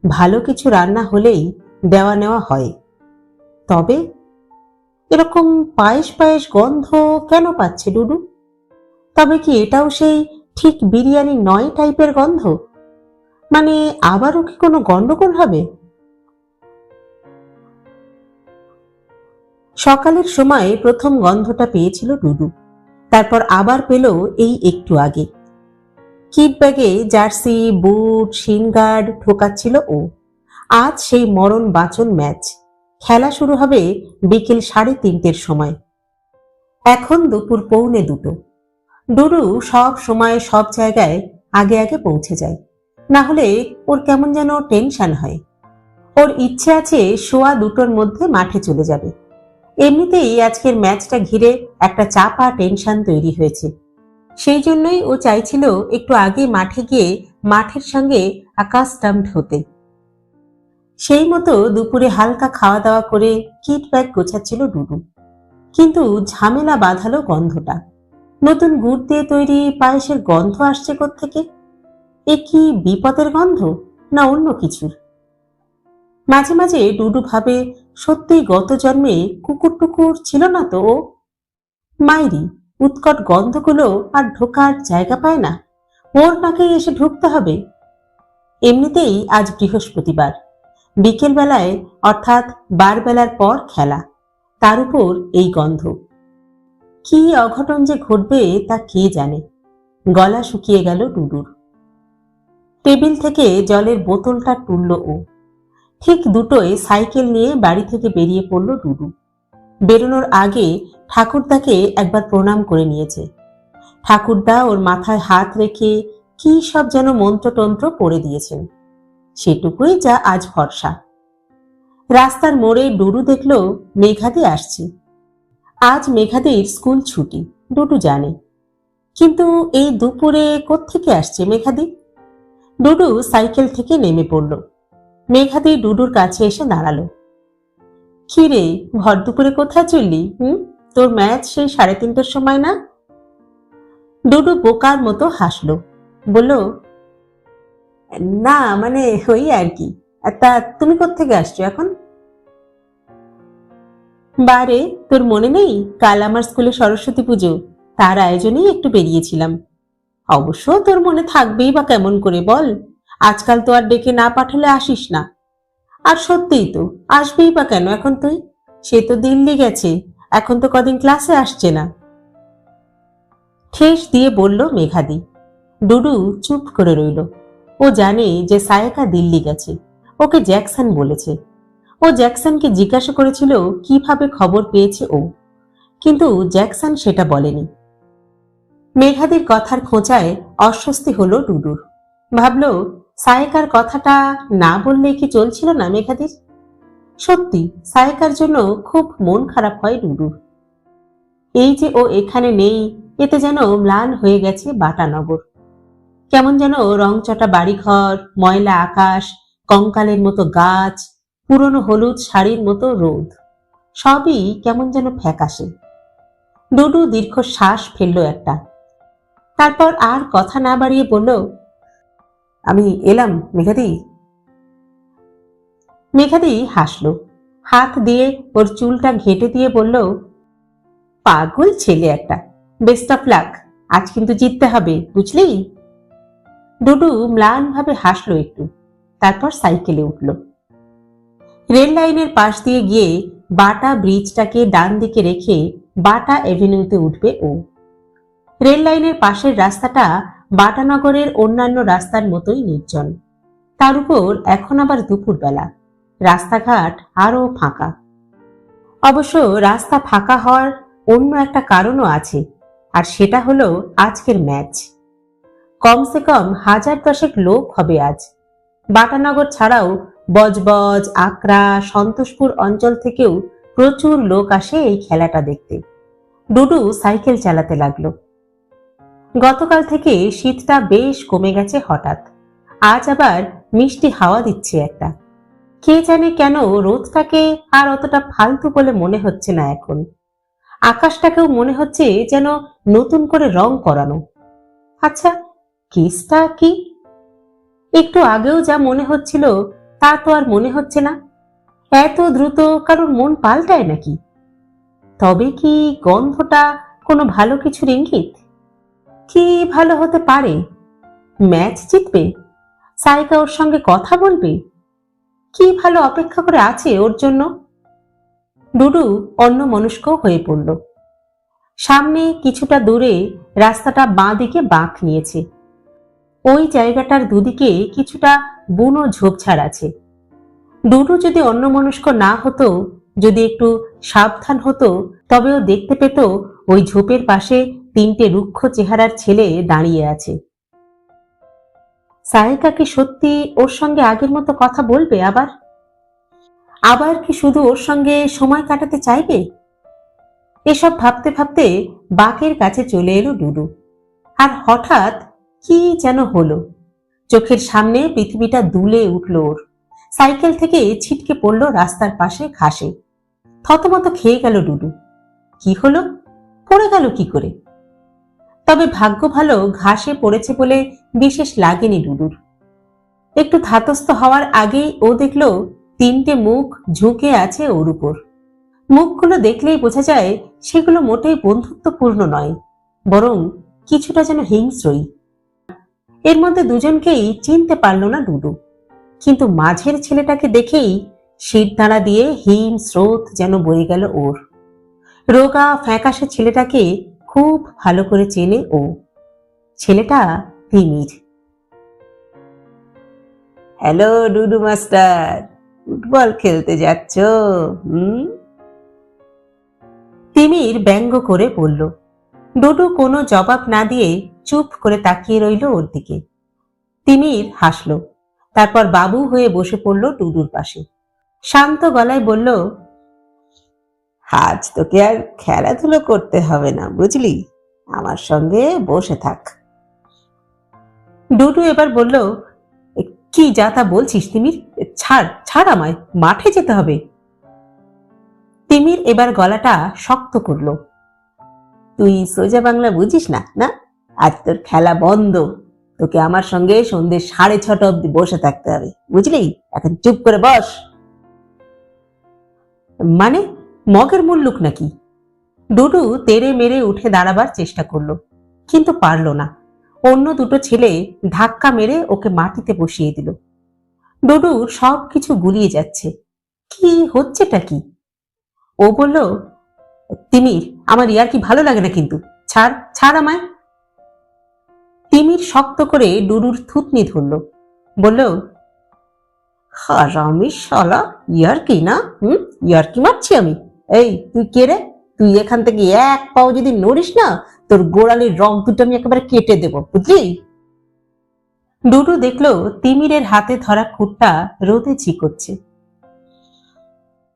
ভালো কিছু রান্না হলেই দেওয়া নেওয়া হয়। তবে এরকম পায়েস পায়েস গন্ধ কেন পাচ্ছে ডুডু? তবে কি এটাও সেই ঠিক বিরিয়ানি নয় টাইপের গন্ধ? মানে আবারও কি কোনো গন্ডগোল হবে? সকালের সময় প্রথম গন্ধটা পেয়েছিল ডুডু, তারপর আবার পেল এই একটু আগে। কিট ব্যাগে জার্সি, বুট, শিনগার্ড ঢোকাচ্ছিল ও। আজ সেই মরণ বাঁচন ম্যাচ। খেলা শুরু হবে বিকেল 3:30-র সময়। এখন দুপুর 1:45। ডুডু সব সময় সব জায়গায় আগে আগে পৌঁছে যায়, না হলে ওর কেমন যেন টেনশন হয়। ওর ইচ্ছে আছে 2:15-র মধ্যে মাঠে চলে যাবে। এমনিতেই আজকের ম্যাচটা ঘিরে একটা চাপা টেনশন তৈরি হয়েছে। সেই জন্যই ও চাইছিল একটু আগে মাঠে গিয়ে মাঠের সঙ্গে অ্যাকাস্টমড হতে। সেই মতো দুপুরে হালকা খাওয়া দাওয়া করে কিট ব্যাগ গোছাচ্ছিল ডুডু। কিন্তু ঝামেলা বাঁধালো গন্ধটা। নতুন গুড় দিয়ে তৈরি পায়েসের গন্ধ আসছে কোত্থেকে? এ কি বিপদের গন্ধ, না অন্য কিছুর? মাঝে মাঝে ডুডু ভাবে, সত্যি গত জন্মে কুকুর টুকুর ছিল না তো ও? মাইরি, উৎকট গন্ধগুলো আর ঢোকার জায়গা পায় না, ওর নাকেই এসে ঢুকতে হবে। এমনিতেই আজ বৃহস্পতিবার, বিকেল বেলায় অর্থাৎ বারবেলার পর খেলা, তার উপর এই গন্ধ। কি অঘটন যে ঘটবে তা কে জানে। গলা শুকিয়ে গেল ডুডুর। টেবিল থেকে জলের বোতলটা তুলল ও। ঠিক দুটোয় সাইকেল নিয়ে বাড়ি থেকে বেরিয়ে পড়ল ডুডু। বেরোনোর আগে ঠাকুরদাকে একবার প্রণাম করে নিয়েছে। ঠাকুরদা ওর মাথায় হাত রেখে কি সব যেন মন্ত্রতন্ত্র পড়ে দিয়েছেন। সেটুকুই যা আজ ভরসা। রাস্তার মোড়ে ডুডু দেখল মেঘাদি আসছে। আজ মেঘাদির স্কুল ছুটি, ডুডু জানে। কিন্তু এই দুপুরে কোত্থেকে আসছে মেঘাদি? ডুডু সাইকেল থেকে নেমে পড়ল। মেঘাদি ডুডুর কাছে এসে দাঁড়ালো। কি রে, ভর দুপুরে কোথায় চললি? তোর ম্যাচ সেই 3:30টার সময় না? ডুডু বোকার মতো হাসলো, বলল, না মানে ওই আর কি। তা তুমি কোত্থেকে আসছো এখন? বারে, তোর মনে নেই কাল আমার স্কুলে সরস্বতী পুজো? তার আয়োজনেই একটু বেরিয়েছিলাম। অবশ্য তোর মনে থাকবেই বা কেমন করে বল, আজকাল তো আর ডেকে না পাঠালে আসিস না। আর সত্যিই তো, আসবেই বা কেন এখন তুই? সে তো দিল্লি গেছে, এখন তো কদিন ক্লাসে আসছে না। ঠেস দিয়ে বলল মেঘাদি। ডুডু চুপ করে রইল। ও জানে যে সায়েকা দিল্লি গেছে, ওকে জ্যাকসন বলেছে। ও জ্যাকসনকে জিজ্ঞাসা করেছিল কিভাবে খবর পেয়েছে ও, কিন্তু জ্যাকসন সেটা বলেনি। মেঘাদির কথার খোঁচায় অস্বস্তি হলো ডুডুর। ভাবল, সায়েকার কথাটা না বললে কি চলছিল না মেঘাদির? সত্যি সায়েকার জন্য খুব মন খারাপ হয় ডুডুর। এই যে ও এখানে নেই, এতে যেন ম্লান হয়ে গেছে বাটানগর। কেমন যেন রংচটা বাড়িঘর, ময়লা আকাশ, কঙ্কালের মতো গাছ, পুরনো হলুদ শাড়ির মতো রোদ, সবই কেমন যেন ফ্যাকাশে। ডুডু দীর্ঘ শ্বাস ফেলল একটা। তারপর আর কথা না বাড়িয়ে বলল, আমি এলাম মেঘাদি। মেঘাদি হাসল, হাত দিয়ে ওর চুলটা ঘেঁটে দিয়ে বলল, পাগল ছেলে একটা। বেস্ট অফ লাক, আজ কিন্তু জিততে হবে, বুঝলি? ডুডু ম্লান ভাবে হাসলো একটু, তারপর সাইকেলে উঠল। রেল লাইনের পাশ দিয়ে গিয়ে বাটা ব্রিজটাকে ডান দিকে রেখে বাটা এভিনিউতে উঠবে ও। রেল লাইনের পাশের রাস্তাটা বাটানগরের অন্যান্য রাস্তার মতোই নির্জন। তার উপর এখন আবার দুপুরবেলা, রাস্তাঘাট আরো ফাঁকা। অবশ্য রাস্তা ফাঁকা হওয়ার অন্য একটা কারণও আছে, আর সেটা হলো আজকের ম্যাচ। কমসে কম 1000-10 লোক হবে আজ। বাটানগর ছাড়াও বজবজ, আকরা, সন্তোষপুর অঞ্চল থেকেও প্রচুর লোক আসে এই খেলাটা দেখতে। ডুডু সাইকেল চালাতে লাগলো। গতকাল থেকে শীতটা বেশ কমে গেছে হঠাৎ। আজ আবার মিষ্টি হাওয়া দিচ্ছে একটা। কে জানে কেন রোদটাকে আর অতটা ফালতু বলে মনে হচ্ছে না এখন। আকাশটাকেও মনে হচ্ছে যেন নতুন করে রং করানো। আচ্ছা, কেসটা কি? একটু আগেও যা মনে হচ্ছিল তা তো আর মনে হচ্ছে না। এত দ্রুত কারোর মন পাল্টায় নাকি? তবে কি গন্ধটা কোনো ভালো কিছুর ইঙ্গিত? কি ভালো হতে পারে? ম্যাচ জিতবে? সাইকা ওর সঙ্গে কথা বলবে? কি ভালো অপেক্ষা করে আছে ওর জন্য? ডুডু অন্যমনস্ক হয়ে পড়ল। সামনে কিছুটা দূরে রাস্তাটা বাঁ দিকে বাঁক নিয়েছে। ওই জায়গাটার দুদিকে কিছুটা বুনো ঝোপঝাড় আছে। ডুডু যদি অন্যমনস্ক না হতো, যদি একটু সাবধান হতো, তবেও দেখতে পেত ওই ঝোপের পাশে 3টে রুক্ষ চেহারার ছেলে দাঁড়িয়ে আছে। সায়েকা কি সত্যি ওর সঙ্গে আগের মতো কথা বলবে? আবার কি শুধু ওর সঙ্গে সময় কাটাতে চাইবে? এসব ভাবতে ভাবতে বাঁকের কাছে চলে এলো ডুডু। আর হঠাৎ কি যেন হলো, চোখের সামনে পৃথিবীটা দুলে উঠল ওর। সাইকেল থেকে ছিটকে পড়লো রাস্তার পাশে ঘাসে। থতমত খেয়ে গেল ডুডু। কি হলো? পড়ে গেল কি করে? তবে ভাগ্য ভালো ঘাসে পড়েছে বলে বিশেষ লাগেনি ডুডুর। একটু ধাতস্থ হওয়ার আগেই ও দেখল 3টে মুখ ঝুঁকে আছে ওর উপর। মুখগুলো দেখলেই বোঝা যায় সেগুলো মোটেই বন্ধুত্বপূর্ণ নয়, বরং কিছুটা যেন হিংস্রই। এর মধ্যে দুজনকেই চিনতে পারল না ডুডু, কিন্তু মাঝের ছেলেটাকে দেখেই শিরদাঁড়া দিয়ে হিম স্রোত যেন বয়ে গেল ওর। রোগা ফ্যাকাশে ছেলেটাকে খুব ভালো করে চেনে ও। ছেলেটা তিমির। হ্যালো ডুডু মাস্টার, ফুটবল খেলতে যাচ্ছ? তিমির ব্যঙ্গ করে বলল। ডুডু কোনো জবাব না দিয়ে চুপ করে তাকিয়ে রইল ওর দিকে। তিমির হাসলো, তারপর বাবু হয়ে বসে পড়ল ডুডুর পাশে। শান্ত গলায় বলল, আজ তোকে আর খেলাধুলো করতে হবে না, বুঝলি? আমার সঙ্গে বসে থাক। ডুডু এবার বলল, কি যা তা বলছিস তিমির? ছাড় ছাড়, আমায় মাঠে যেতে হবে। তিমির এবার গলাটা শক্ত করল, তুই সোজা বাংলা বুঝিস না? না, আজ তোর খেলা বন্ধ। তোকে আমার সঙ্গে সন্ধ্যে 6:30 অব্দি বসে থাকতে হবে, বুঝলি? এখন চুপ করে বস। মানে মগের মুল্লুক নাকি? ডুডু তেড়ে মেরে উঠে দাঁড়াবার চেষ্টা করলো, কিন্তু পারল না। অন্য দুটো ছেলে ধাক্কা মেরে ওকে মাটিতে বসিয়ে দিল। ডুডুর সব কিছু গুলিয়ে যাচ্ছে, কি হচ্ছেটা কি? ও বলল, তিমির, আমার ইয়ার কি ভালো লাগে না, কিন্তু ছাড় ছাড় আমায়। তিমির শক্ত করে ডুডুর থুতনি ধরল, বলল, হারামি শালা, ইয়ার কি না? ইয়ার কি মারছি আমি? এই তুই কে রে? তুই এখান থেকে এক পাও যদি নড়িস না, তোর গোড়ালির রং দুটো আমি একেবারে কেটে দেব, বুঝলি? ডুডু দেখলো তিমিরের হাতে ধরা খুঁটটা রোদে চিকোচ্ছে।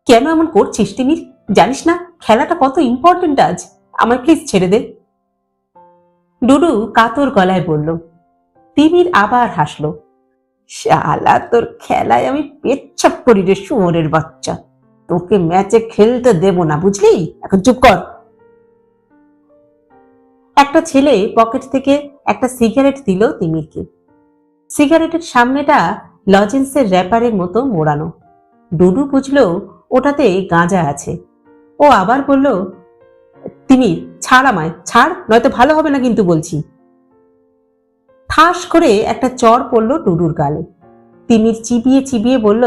কেন এমন করছিস তিমির? জানিস না খেলাটা কত ইম্পর্টেন্ট আজ? আমায় প্লিজ ছেড়ে দে। ডুডু কাতর গলায় বলল। তিমির আবার হাসলো, শালা, তোর খেলায় আমি পেচ্ছাপ করি রে শুয়োরের বাচ্চা। তোকে ম্যাচে খেলতে দেব না, বুঝলি? এখন চুপ কর। একটা ছেলে পকেট থেকে একটা সিগারেট দিল তিমিরকে। সিগারেটের সামনেটা লজেন্সের র্যাপারের মতো মোড়ানো। ডুডু বুঝলো ওটাতে গাঁজা আছে। ও আবার বলল, তিমির, ছাড় আমায়, ছাড়, নয়তো ভালো হবে না কিন্তু বলছি। ঠাস করে একটা চড় পড়ল ডুডুর গালে। তিমির চিবিয়ে চিবিয়ে বলল,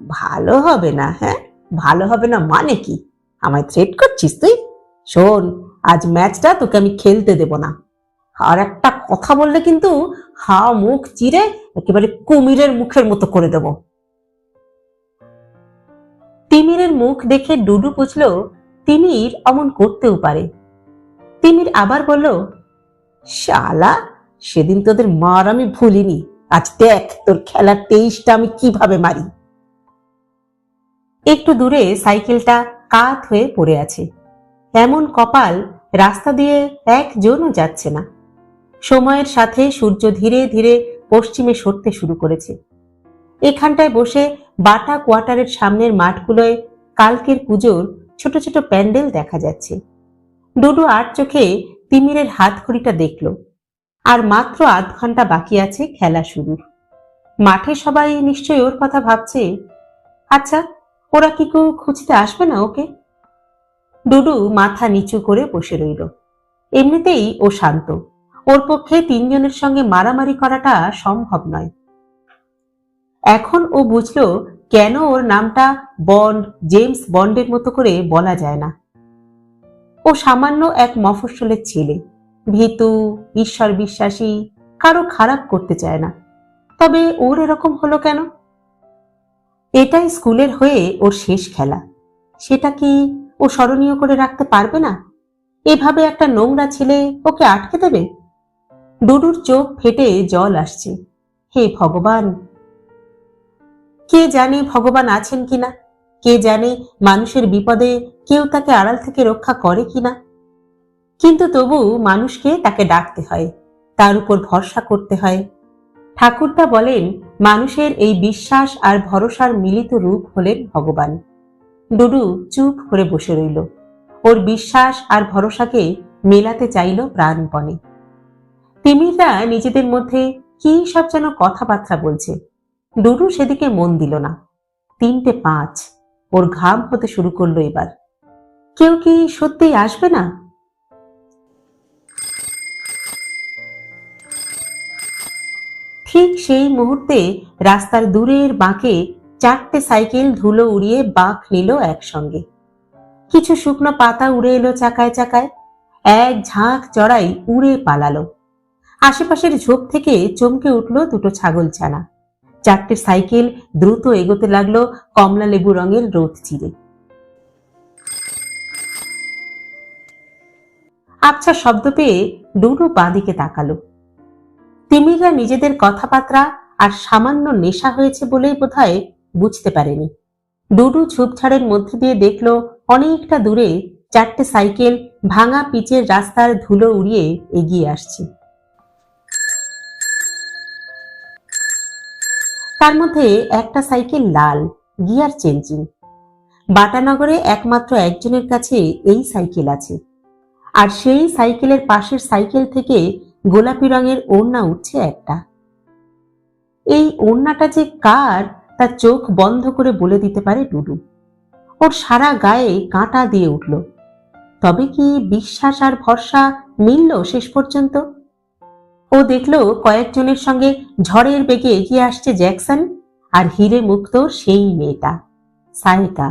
ভালো হবে না? হ্যাঁ, ভালো হবে না মানে কি? আমায় থ্রেট করছিস তুই? শোন, আজ ম্যাচটা তোকে আমি খেলতে দেব না। আর একটা কথা বললে কিন্তু হা মুখ চিরে একেবারে কুমিরের মুখের মতো করে দেব। তিমিরের মুখ দেখে ডুডু বুঝল তিমির অমন করতেও পারে। তিমির আবার বলল, শালা, সেদিন তোদের মার আমি ভুলিনি। আজ দেখ তোর খেলার তেইশটা আমি কিভাবে মারি। একটু দূরে সাইকেলটা কাত হয়ে পড়ে আছে। এমন কপাল, রাস্তা দিয়ে একজনও যাচ্ছে না। সময়ের সাথে সূর্য ধীরে ধীরে পশ্চিমে সরতে শুরু করেছে। এখানটায় বসে বাটা কোয়ার্টারের সামনের মাঠগুলোয় কালকের পুজোর ছোট ছোট প্যান্ডেল দেখা যাচ্ছে। ডুডু আর চোখে তিমিরের হাতঘড়িটা দেখল, আর মাত্র আধ ঘন্টা বাকি আছে খেলা শুরুর। মাঠে সবাই নিশ্চয়ই ওর কথা ভাবছে। আচ্ছা, ওরা কি কেউ খুঁজতে আসবে না ওকে? ডুডু মাথা নিচু করে বসে রইল। এমনিতেই ও শান্ত, ওর পক্ষে তিনজনের সঙ্গে মারামারি করাটা সম্ভব নয়। এখন ও বুঝলো কেন ওর নামটা বন্ড, জেমস বন্ডের মতো করে বলা যায় না। ও সামান্য এক মফস্বলের ছেলে, ভীতু, ঈশ্বর বিশ্বাসী, কারো খারাপ করতে চায় না। তবে ওর এরকম হলো কেন? এটাই স্কুলের হয়ে ওর শেষ খেলা। সেটা কি ও স্মরণীয় করে রাখতে পারবে না? এভাবে একটা নোংরা ছেলে ওকে আটকে দেবে? ডুডুর চোখ ফেটে জল আসছে। হে ভগবান! কে জানে ভগবান আছেন কিনা? কে জানে মানুষের বিপদে কেউ তাকে আড়াল থেকে রক্ষা করে কিনা? কিন্তু তবু মানুষকে তাকে ডাকতে হয়, তার উপর ভরসা করতে হয়। ঠাকুরদা বলেন, মানুষের এই বিশ্বাস আর ভরসার মিলিত রূপ হলেন ভগবান। ডুডু চুপ করে বসে রইল। ওর বিশ্বাস আর ভরসাকে মেলাতে চাইল প্রাণপণে। তিমিররা নিজেদের মধ্যে কি সব যেন কথাবার্তা বলছে। ডুডু সেদিকে মন দিল না। 3:05, ওর ঘাম হতে শুরু করলো এবার। কেউ কি সত্যিই আসবে না? ঠিক সেই মুহূর্তে রাস্তার দূরের বাঁকে 4টে সাইকেল ধুলো উড়িয়ে বাঁক নিল একসঙ্গে। কিছু শুকনো পাতা উড়ে এলো চাকায় চাকায়, এক ঝাঁক চড়াই উড়ে পালালো। আশেপাশের ঝোপ থেকে চমকে উঠল দুটো ছাগল ছানা। 4টে সাইকেল দ্রুত এগোতে লাগলো কমলা লেবু রঙের রোদ চিরে। আবছা শব্দ পেয়ে ডুডু বাঁদিকে তাকালো। তিমিরা নিজেদের কথাবার্তা আর সামান্য নেশা হয়েছে বলেই বোধহয় বুঝতে পারেনি। ডুডু ঝোপঝাড়ের মধ্যে দিয়ে দেখলো অনেকটা দূরে 4টে সাইকেল ভাঙা পিচের রাস্তার ধুলো উড়িয়ে এগিয়ে আসছে। তার মধ্যে একটা সাইকেল লাল, গিয়ার চেঞ্জিং। বাটানগরে একমাত্র একজনের কাছে এই সাইকেল আছে, আর সেই সাইকেলের পাশের সাইকেল থেকে গোলাপি রঙের ওড়না উঠছে একটা। এই ওড়নাটা যে কার তা চোখ বন্ধ করে বলে দিতে পারে ডুডু। ওর সারা গায়ে কাঁটা দিয়ে উঠল। তবে কি বিশ্বাস আর ভরসা মিলল শেষ পর্যন্ত? ও দেখল কয়েকজনের সঙ্গে ঝড়ের বেগে এগিয়ে আসছে জ্যাকসন আর হিরে মুক্ত সেই মেয়েটা সাইকা।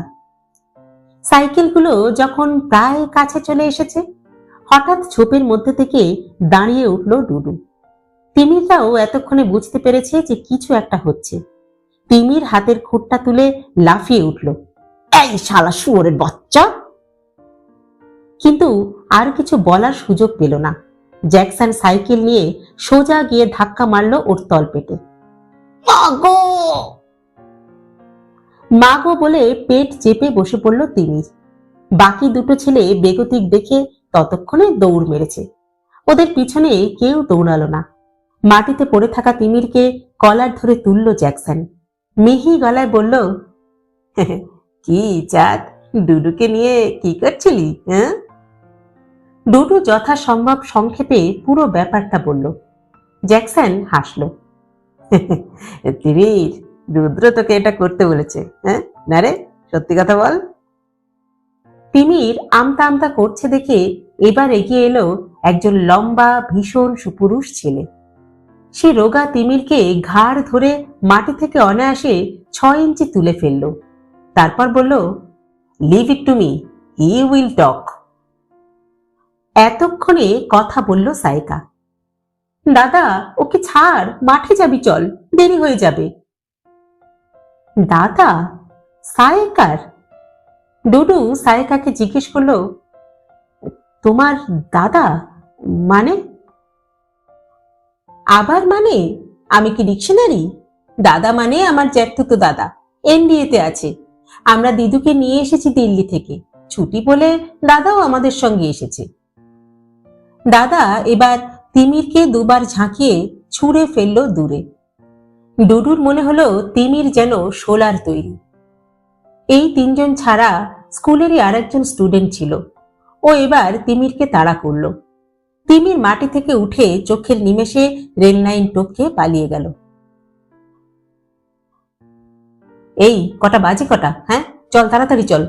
সাইকেলগুলো যখন প্রায় কাছে চলে এসেছে, হঠাৎ ঝোপের মধ্যে থেকে দাঁড়িয়ে উঠল ডুডু। তিমিরটাও এতক্ষণে বুঝতে পেরেছে যে কিছু একটা হচ্ছে। তিমির হাতের খুঁটটা তুলে লাফিয়ে উঠল, এই শালা শুয়োরের বাচ্চা! কিন্তু আর কিছু বলার সুযোগ পেল না। জ্যাকসন সাইকেল নিয়ে সোজা গিয়ে ধাক্কা মারল ওর তলপেটে। মাগো মাগো বলে পেট চেপে বসে পড়ল তিমির। বাকি দুটো ছেলে বেগতিক দেখে ততক্ষণে দৌড় মেরেছে। ওদের পিছনে কেউ দৌড়ালো না। মাটিতে পড়ে থাকা তিমিরকে কলার ধরে তুলল জ্যাকসন। মিহি গলায় বলল, কি চাঁদ, ডুডুকে নিয়ে কি করছিলি? হ্যাঁ? ডুডু যথাসম্ভব সংক্ষেপে পুরো ব্যাপারটা বলল। জ্যাকসন হাসল। তিমির, রুদ্র তোকে এটা করতে বলেছে? হ্যাঁ না রে, সত্যি কথা বল। তিমির আমতা আমতা করছে দেখে এবার এগিয়ে এলো একজন লম্বা ভীষণ সুপুরুষ ছেলে। সে রোগা তিমিরকে ঘাড় ধরে মাটি থেকে অনায়াসে 6 ইঞ্চি তুলে ফেলল। তারপর বলল, leave it to me, he will talk. এতক্ষণে কথা বলল সাইকা। দাদা, ওকে ছাড়, মাঠে যাবি, চল, দেরি হয়ে যাবে। দাদা? সাইকার? ডুডু সাইকাকে জিজ্ঞেস করল, তোমার দাদা মানে? আবার মানে? আমি কি ডিকশনারি? দাদা মানে আমার জ্যাঠতুতো দাদা, এনডিএতে আছে। আমরা দিদুকে নিয়ে এসেছি দিল্লি থেকে, ছুটি বলে দাদাও আমাদের সঙ্গে এসেছে। দাদা এবার তিমিরকে দুবার ঝাঁকিয়ে ছুঁড়ে ফেললো দূরে। ডুডুর মনে হলো তিমির যেন শোলার তৈরি। এই 3 জন ছাড়া স্কুলেরই আরেকজন স্টুডেন্ট ছিল। ও এবার তিমিরকে তাড়া করল। তিমির মাটি থেকে উঠে চোখের নিমেষে রেল লাইন টপকে পালিয়ে গেল। এই কটা বাজে কটা? হ্যাঁ, চল তাড়াতাড়ি চল।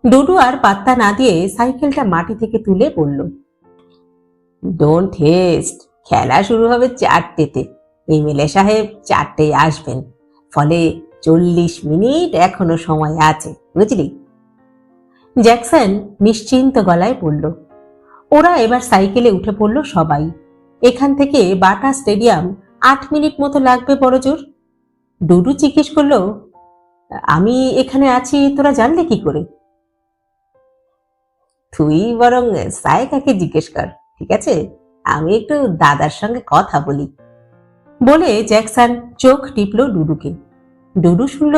ডুডু আর পাত্তা না দিয়ে সাইকেলটা মাটি থেকে তুলে বলল, ডোন্ট হেস্ট, খেলা শুরু হবে 4টেতে। এমএলএ সাহেব 4টেয় আসবেন, ফলে 40 মিনিট এখনো সময় আছে, বুঝলি? জ্যাকসন নিশ্চিন্ত গলায় বলল। ওরা এবার সাইকেলে উঠে পড়ল সবাই। এখান থেকে বাটা স্টেডিয়াম 8 মিনিট মতো লাগবে বড়জোর। ডুডু জিজ্ঞেস করল, আমি এখানে আছি তোরা জানলে কি করে? তুই বরং সাইকাকে জিজ্ঞেস কর, ঠিক আছে? আমি একটু দাদার সঙ্গে কথা বলি। বলে জ্যাকসন চোখ টিপল ডুডুকে। ডুডু শুনল।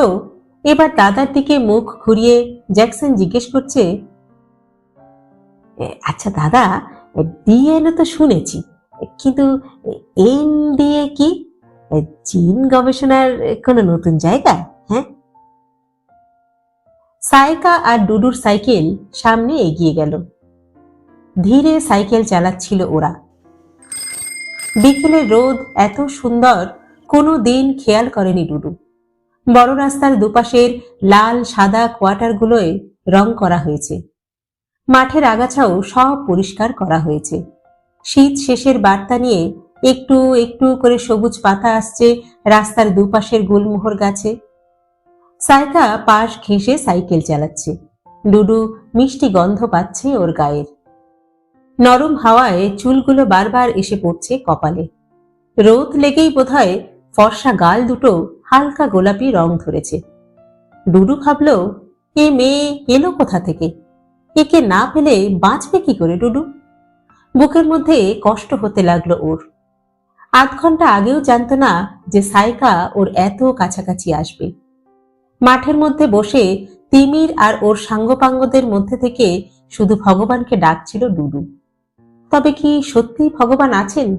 এবার দাদার দিকে মুখ ঘুরিয়ে জ্যাকসন জিজ্ঞেস করছে, আচ্ছা দাদা, ডিএনএ তো শুনেছি, কিন্তু এনডিএ কি? জিন গবেষণার কোনো নতুন জায়গা? হ্যাঁ? সাইকা আর ডুডুর সাইকেল সামনে এগিয়ে গেল। ধীরে সাইকেল চালাচ্ছিল ওরা। বিকেলের রোদ এত সুন্দর কোনো দিন খেয়াল করেনি ডুডু। বড় রাস্তার দুপাশের লাল সাদা কোয়ার্টারগুলোয় রং করা হয়েছে। মাঠের আগাছাও সব পরিষ্কার করা হয়েছে। শীত শেষের বার্তা নিয়ে একটু একটু করে সবুজ পাতা আসছে রাস্তার দুপাশের গুলমোহর গাছে। সাইকা পাশ ঘেঁষে সাইকেল চালাচ্ছে। ডুডু মিষ্টি গন্ধ পাচ্ছে ওর গায়ের। নরম হাওয়ায় চুলগুলো বারবার এসে পড়ছে কপালে। রোদ লেগেই বোধহয় ফর্সা গাল দুটো হালকা গোলাপি রং ধরেছে। ডুডু ভাবল, এ মেয়ে এলো কোথা থেকে? একে না পেলে বাঁচবে কি করে ডুডু? বুকের মধ্যে কষ্ট হতে লাগলো ওর। আধ ঘন্টা আগেও জানতো না যে সাইকা ওর এত কাছাকাছি আসবে। মাঠের মধ্যে বসে তিমির আর ওর সাঙ্গপাঙ্গদের মধ্যে থেকে শুধু ভগবানকে ডাকছিল ডুডু। তবে কি সত্যি ভগবান আছেন?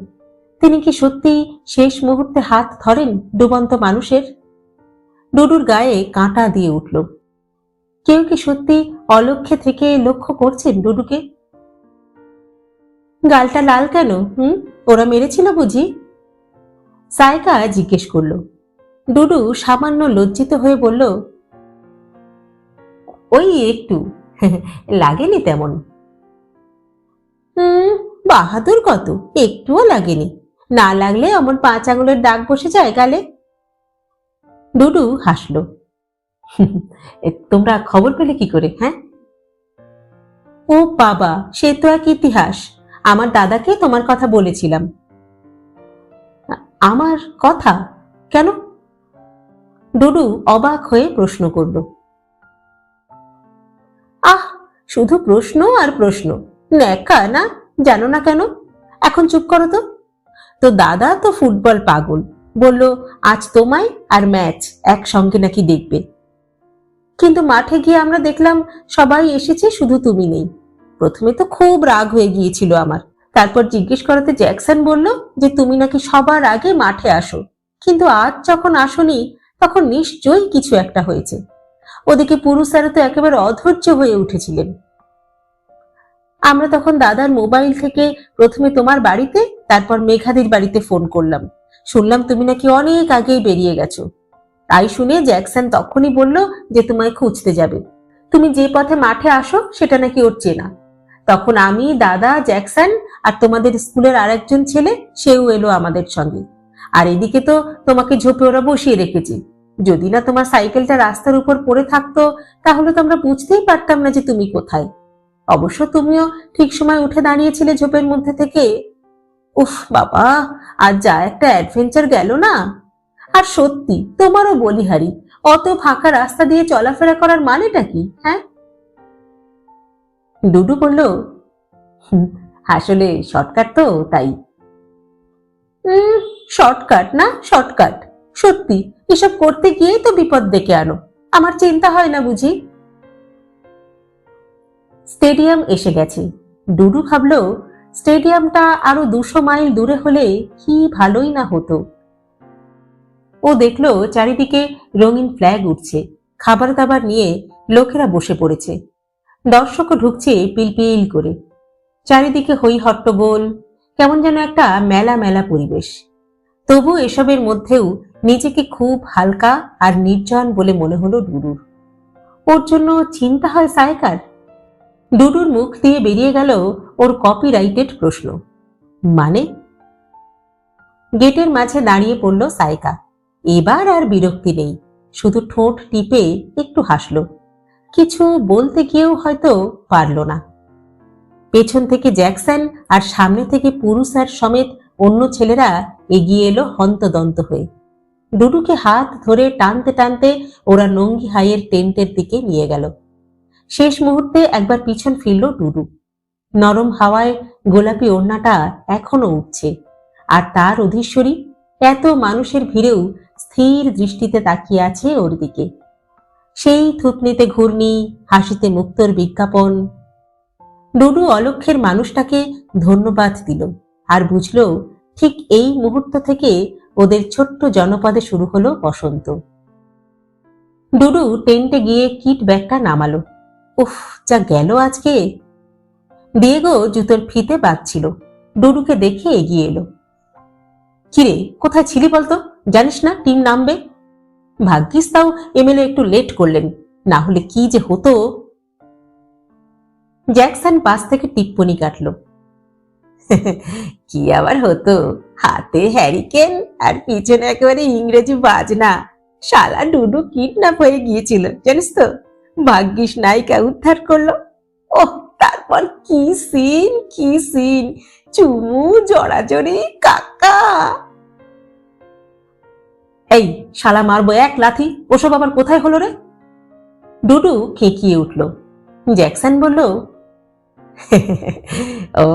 তিনি কি সত্যি শেষ মুহূর্তে হাত ধরেন ডুবন্ত মানুষের? ডুডুর গায়ে কাঁটা দিয়ে উঠল। কেউ কি সত্যি অলক্ষ্যে থেকে লক্ষ্য করছেন ডুডুকে? গালটা লাল কেন? ওরা মেরেছিল বুঝি? সাইকা জিজ্ঞেস করল। ডুডু সামান্য লজ্জিত হয়ে বলল, ওই একটু, লাগেনি তেমন। বাহাদুর কত, একটুও লাগেনি। না লাগলে অমন 5 আঙুলের দাগ বসে যায় গালে। ডুডু হাসল। তোমরা খবর পেলে কি করে? হ্যাঁ, ও বাবা, সে তো এক ইতিহাস। আমার দাদাকে তোমার কথা বলেছিলাম। আমার কথা? কেন? ডুডু অবাক হয়ে প্রশ্ন করল। আহ, শুধু প্রশ্ন আর প্রশ্ন, ন্যাকা না? জানো না কেন? এখন চুপ করো তো। তো দাদা তো ফুটবল পাগল, বলল আজ তোমায় আর ম্যাচ একসঙ্গে নাকি দেখবে। কিন্তু মাঠে গিয়ে আমরা দেখলাম সবাই এসেছে, শুধু তুমি নেই। প্রথমে তো খুব রাগ হয়ে গিয়েছিল আমার। তারপর জিজ্ঞেস করাতে জ্যাকসন বলল যে তুমি নাকি সবার আগে মাঠে আসো। কিন্তু আজ যখন আসনি তখন নিশ্চয়ই কিছু একটা হয়েছে। ওদিকে পুরুষারা তো একেবারে অধৈর্য হয়ে উঠেছিলেন। আমরা তখন দাদার মোবাইল থেকে প্রথমে তোমার বাড়িতে, তারপর মেঘাদির বাড়িতে ফোন করলাম। শুনলাম তুমি নাকি অনেক আগেই বেরিয়ে গেছো। তাই শুনে জ্যাকসন তখনই বলল যে তোমায় খুঁজতে যাবে। তুমি যে পথে মাঠে আসো সেটা নাকি ওর চেনা। তখন আমি, দাদা, জ্যাকসন আর তোমাদের স্কুলের আরেকজন ছেলে, সেও এলো আমাদের সঙ্গে। আর এদিকে তো তোমাকে ঝোপে ওরা বসিয়ে রেখেছি। যদি না তোমার সাইকেলটা রাস্তার উপর পড়ে থাকতো তাহলে তো আমরা বুঝতেই পারতাম না যে তুমি কোথায়। অবশ্য তুমিও ঠিক সময় উঠে দাঁড়িয়েছিলে ঝোপের মধ্যে থেকে। উফ বাবা, আজ যা একটা অ্যাডভেঞ্চার গেল না। আর সত্যি তোমারও বলিহারি, অত ফাঁকা রাস্তা দিয়ে চলাফেরা করার মানেটা কি? হ্যাঁ, ডুডু বলল, আসলে শর্টকাট তো, তাই। শর্টকাট না শর্টকাট? সত্যি এসব করতে গিয়েই তো বিপদ ডেকে আনো। আমার চিন্তা হয় না বুঝি? স্টেডিয়াম এসে গেছে। ডুডু ভাবল স্টেডিয়ামটা আরো 200 মাইল দূরে হলে কি ভালোই না হতো। ও দেখলো চারিদিকে রঙিন ফ্ল্যাগ উঠছে, খাবার দাবার নিয়ে লোকেরা বসে পড়েছে। দর্শকও ঢুকছে পিলপিল করে। চারিদিকে হই হট্টগোল, কেমন যেন একটা মেলা মেলা পরিবেশ। তবু এসবের মধ্যেও নিজেকে খুব হালকা আর নির্জন বলে মনে হলো ডুডুর। ওর জন্য চিন্তা হয় সাইকার? ডুডুর মুখ দিয়ে বেরিয়ে গেল ওর কপিরাইটেড প্রশ্ন, মানে? গেটের মাঝে দাঁড়িয়ে পড়ল সাইকা। এবার আর বিরক্তি নেই, শুধু ঠোঁট টিপে একটু হাসল। কিছু বলতে গিয়েও হয়তো পারল না। পেছন থেকে জ্যাকসন আর সামনে থেকে পুরুষার সমেত অন্য ছেলেরা এগিয়ে এলো হন্তদন্ত হয়ে। ডুডুকে হাত ধরে টানতে টানতে ওরা নঙ্গি হাইয়ের টেন্টের দিকে নিয়ে গেল। শেষ মুহূর্তে একবার পিছন ফিরল ডুডু। নরম হাওয়ায় গোলাপি ওড়নাটা এখনো উঠছে, আর তার অধীশ্বরী এত মানুষের ভিড়েও স্থির দৃষ্টিতে তাকিয়ে আছে ওর দিকে। সেই থুতনিতে ঘূর্ণি, হাসিতে মুক্তোর বিজ্ঞাপন। ডুডু অলক্ষ্যের মানুষটাকে ধন্যবাদ দিল আর বুঝল ঠিক এই মুহূর্ত থেকে ওদের ছোট্ট জনপদে শুরু হলো বসন্ত। ডুডু টেন্টে গিয়ে কিট ব্যাগটা নামালো। উফ, যা গেল আজকে। দিয়েগো জুতোর ফিতে বাঁধছিল। ডুডুকে দেখে এগিয়ে এলো। কিরে, কোথায় ছিলি বলতো? জানিস না টিম নামবে? ভাগ্যিস তাও এমএলএ একটু লেট করলেন, না হলে কি যে হতো। জ্যাকসন পাশ থেকে টিপ্পনি কাটল। কি আবার হতো, হাতে হ্যারিকেন আর পিছনে একেবারে ইংরেজি বাজনা। শালা ডুডু কিডন্যাপ হয়ে গিয়েছিল জানিস তো। ভাগ্যিস নায়িকা উদ্ধার করলো। ওহ, তারপর কি সিন, কি সিন, চুমু, জড়াজড়ি, কাকা। এই শালা মারবো এক লাথি। ওসব আবার কোথায় হলো রে? ডুডু খেকিয়ে উঠল। জ্যাকসন বলল, ও,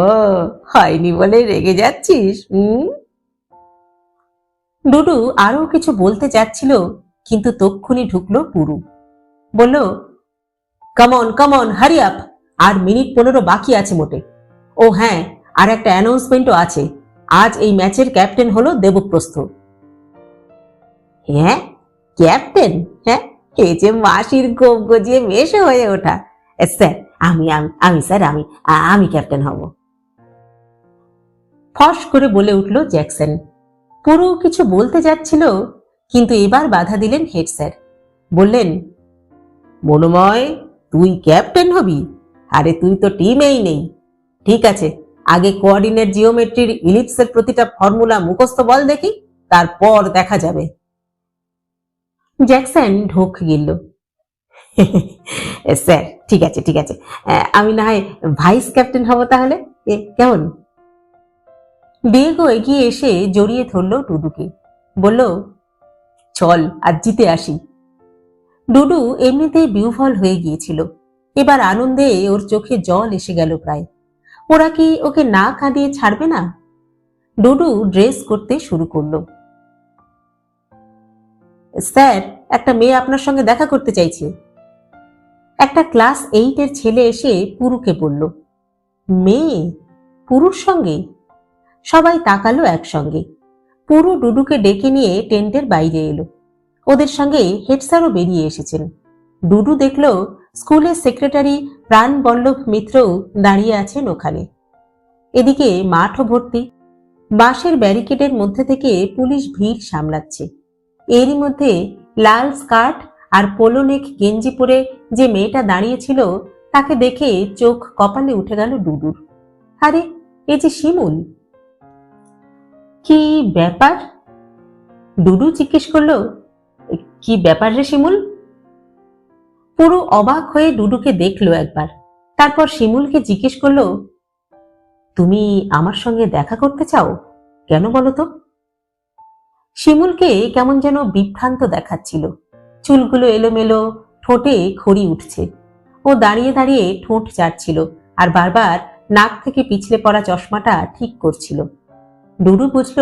হয়নি বলে রেগে যাচ্ছিস? ডুডু আরো কিছু বলতে যাচ্ছিল, কিন্তু তক্ষুনি ঢুকলো পুরু। বলল, কামন কামন হারি আপ, আর মিনিট 15 বাকি আছে মোটে। ও হ্যাঁ, আর একটা অ্যানাউন্সমেন্টও আছে। আজ এই ম্যাচের ক্যাপ্টেন হলো দেবপ্রস্থ। হ্যাঁ, ক্যাপ্টেন? হ্যাঁ, এই যে মাসির গোপ গজিয়ে মেশো হয়ে ওঠা। স্যার, আমি আমি আমি স্যার আমি আমি ক্যাপ্টেন হব। ফস করে বলে উঠল জ্যাকসন। পুরো কিছু বলতে যাচ্ছিল, কিন্তু এবার বাধা দিলেন হেড স্যার। বললেন, মনোময়, তুই ক্যাপ্টেন হবি? আরে তুই তো টিমেই নেই। ঠিক আছে, আগে কোঅর্ডিনেট জিওমেট্রির ইলিপসের প্রতিটা ফর্মুলা মুখস্থ বল দেখি, তারপর দেখা যাবে। জ্যাকসন ঢোক গিলল। স্যার, ঠিক আছে ঠিক আছে, আমি না হয় ভাইস ক্যাপ্টেন হব তাহলে, কেমন? ডিয়েগো এগিয়ে এসে জড়িয়ে ধরল ডুডুকে। বলল, চল আজ জিতে আসি। ডুডু এমনিতেই বিহ্বল হয়ে গিয়েছিল। এবার আনন্দে ওর চোখে জল এসে গেল প্রায়। ওরা কি ওকে না কাঁদিয়ে ছাড়বে না? ডুডু ড্রেস করতে শুরু করলো। স্যার, একটা মেয়ে আপনার সঙ্গে দেখা করতে চাইছে। একটা ক্লাস 8-এর ছেলে এসে পুরুকে বলল। মেয়ে? পুরুর সঙ্গে? সবাই তাকালো একসঙ্গে। পুরু ডুডুকে ডেকে নিয়ে টেন্টের বাইরে এলো। ওদের সঙ্গে হেড স্যারও বেরিয়ে এসেছেন। ডুডু দেখল স্কুলের সেক্রেটারি প্রাণবল্লভ মিত্রও দাঁড়িয়ে আছেন ওখানে। এদিকে মাঠও ভর্তি। বাঁশের ব্যারিকেডের মধ্যে থেকে পুলিশ ভিড় সামলাচ্ছে। এরই মধ্যে লাল স্কার্ট আর পোলোনেক গেঞ্জি পরে যে মেয়েটা দাঁড়িয়েছিল, তাকে দেখে চোখ কপালে উঠে গেল ডুডুর। আরে, এ যে শিমুল। কি ব্যাপার? ডুডু জিজ্ঞেস করলো, কি ব্যাপার রে শিমুল? পুরো অবাক হয়ে ডুডুকে দেখলো একবার, তারপর শিমুলকে জিজ্ঞেস করলো, তুমি আমার সঙ্গে দেখা করতে চাও? কেন বলো তো? শিমুলকে কেমন যেন বিভ্রান্ত দেখাচ্ছিল। চুলগুলো এলোমেলো, ঠোঁটে খড়ি উঠছে। ও দাঁড়িয়ে দাঁড়িয়ে ঠোঁট চাটছিল আর বারবার নাক থেকে পিছলে পড়া চশমাটা ঠিক করছিল। ডুডু বুঝল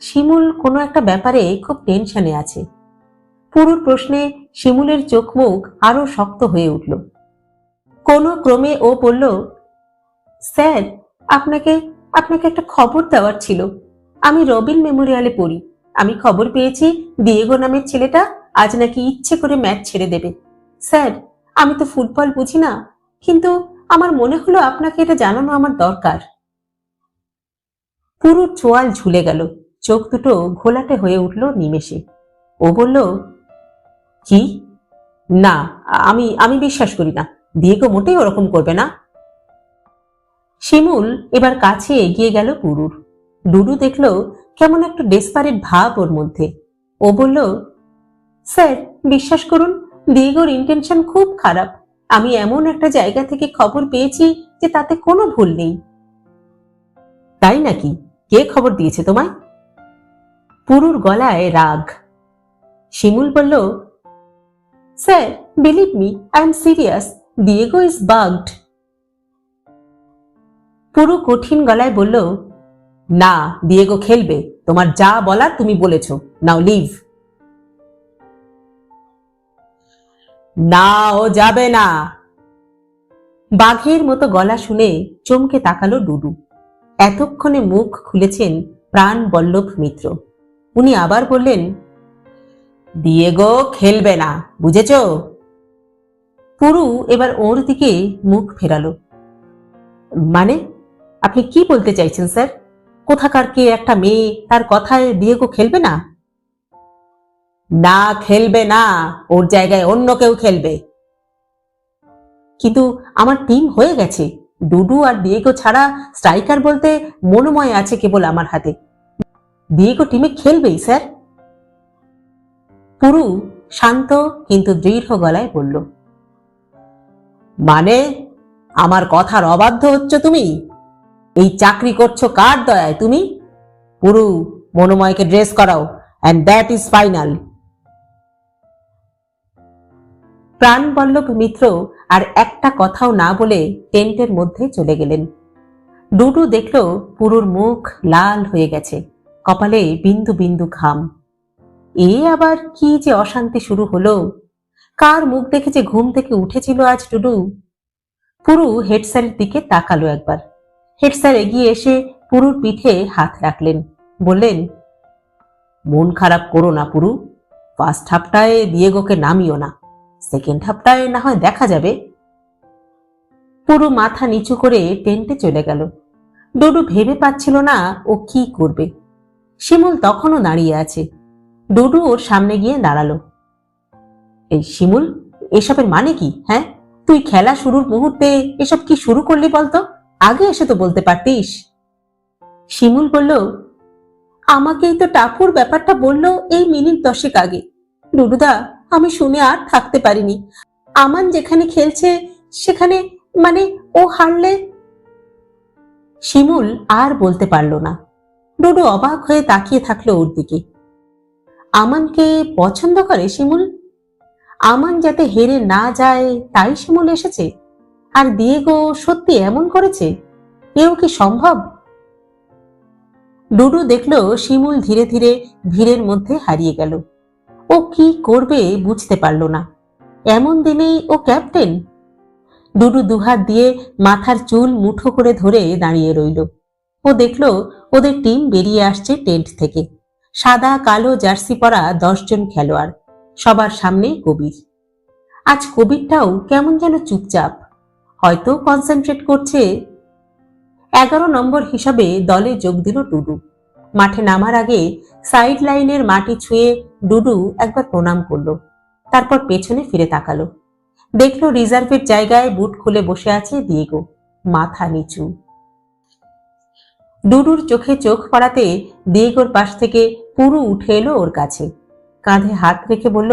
শিমুল কোনো একটা ব্যাপারে খুব টেনশনে আছে। পুরুর প্রশ্নে শিমুলের চোখ মুখ আরো শক্ত হয়ে উঠল। কোনো ক্রমে ও বলল, স্যার, আপনাকে আপনাকে একটা খবর দেওয়ার ছিল। আমি রবিন মেমোরিয়ালে পড়ি। আমি খবর পেয়েছি দিয়েগো নামের ছেলেটা আজ নাকি ইচ্ছে করে ম্যাচ ছেড়ে দেবে। স্যার, আমি তো ফুটবল বুঝি না, কিন্তু আমার মনে হলো আপনাকে এটা জানানো আমার দরকার। পুরো চোয়াল ঝুলে গেল, চোখ দুটো ঘোলাটে হয়ে উঠল নিমেষে। ও বলল, কি? না, আমি আমি বিশ্বাস করি না। দিয়েগো মোটেই ওরকম করবে না। শিমুল এবার কাছে এগিয়ে গেল পুরুর। ডুডু দেখল কেমন একটা ডেসপারেট ভাব ওর মধ্যে। ও বলল, স্যার, বিশ্বাস করুন, দিয়েগোর ইন্টেনশন খুব খারাপ। আমি এমন একটা জায়গা থেকে খবর পেয়েছি যে তাতে কোনো ভুল নেই। তাই নাকি? কে খবর দিয়েছে তোমায়? পুরুর গলায় রাগ। শিমুল বলল, sir, believe me, I am serious. Diego is bugged. পুরু কঠিন গলায় বলল, না, দিয়েগো খেলবে। তোমার যা বলার তুমি বলেছ। নাও লিভ। না, ও যাবে না। বাঘের মতো গলা শুনে চমকে তাকালো ডুডু। এতক্ষণে মুখ খুলেছেন প্রাণবল্লভ মিত্র। উনি আবার বললেন, দিয়েগো খেলবে না, বুঝেছ? পুরু এবার ওর দিকে মুখ ফেরালো। মানে, আপনি কি বলতে চাইছেন স্যার? কোথাকার কে একটা মেয়ে, তার কথায় দিয়েগো খেলবে না? না, খেলবে না। ওর জায়গায় অন্য কেউ খেলবে। কিন্তু আমার টিম হয়ে গেছে। ডুডু আর দিয়েগো ছাড়া স্ট্রাইকার বলতে মনোময় আছে কেবল আমার হাতে। দিয়েগো টিমে খেলবেই স্যার। পুরু শান্ত কিন্তু দৃঢ় গলায় বলল, মানে, আমার কথার অবাধ্য হচ্ছ তুমি? এই চাকরি করছো কার দয়ায় তুমি? পুরু, মনোময়কে ড্রেস করাও, অ্যান্ড দ্যাট ইজ ফাইনাল। প্রাণবল্লভ মিত্র আর একটা কথাও না বলে টেন্টের মধ্যে চলে গেলেন। ডুডু দেখল পুরুর মুখ লাল হয়ে গেছে, কপালে বিন্দু বিন্দু ঘাম। এ আবার কি যে অশান্তি শুরু হলো! কার মুখ দেখে যে ঘুম থেকে উঠেছিল আজ ডুডু! পুরু হেড স্যারের দিকে তাকালো একবার। হেড স্যার এগিয়ে এসে পুরুর পিঠে হাত রাখলেন, বললেন, মন খারাপ করো না পুরু, ফার্স্ট হাফটায় দিয়েগোকে নামিও না, সেকেন্ড হাফটায় না হয় দেখা যাবে। পুরু মাথা নিচু করে টেন্টে চলে গেল। ডুডু ভেবে পাচ্ছিল না ও কি করবে। শিমুল তখনও দাঁড়িয়ে আছে। ডুডু ওর সামনে গিয়ে দাঁড়ালো। এই শিমুল, এসবের মানে কি? হ্যাঁ, তুই খেলা শুরুর মুহূর্তে এসব কি শুরু করলি বলতো? আগে এসে তো বলতে পারতিস। শিমুল বলল, আমাকেই তো টাপুর ব্যাপারটা বললো এই মিনিট 10 আগে। ডুডুদা, আমি শুনে আর থাকতে পারিনি। আমান যেখানে খেলছে সেখানে, মানে ও হারলে। শিমুল আর বলতে পারল না। ডুডু অবাক হয়ে তাকিয়ে থাকলো ওর দিকে। আমানকে পছন্দ করে শিমুল? আমান যাতে হেরে না যায় তাই শিমুল এসেছে? আর দিয়েগো সত্যি এমন করেছে? এও কি সম্ভব? ডুডু দেখলো শিমুল ধীরে ধীরে ভিড়ের মধ্যে হারিয়ে গেল। ও কি করবে বুঝতে পারল না। এমন দিনেই ও ক্যাপ্টেন? ডুডু দুহাত দিয়ে মাথার চুল মুঠো করে ধরে দাঁড়িয়ে রইল। ও দেখলো ওদের টিম বেরিয়ে আসছে টেন্ট থেকে। সাদা কালো জার্সি পরা 10 জন খেলোয়াড়, সবার সামনে কবির। আজ কবিরটাও কেমন যেন চুপচাপ, হয়তো কনসেন্ট্রেট করছে। 11 নম্বর হিসাবে দলে যোগ দিল ডুডু। মাঠে নামার আগে সাইড লাইনের মাটি ছুঁয়ে ডুডু একবার প্রণাম করলো। তারপর পেছনে ফিরে তাকালো। দেখলো রিজার্ভের জায়গায় বুট খুলে বসে আছে দিয়েগো, মাথা নিচু। ডুডুর চোখে চোখ পড়াতে দিয়েগোর পাশ থেকে পুরু উঠে এলো ওর কাছে। কাঁধে হাত রেখে বলল,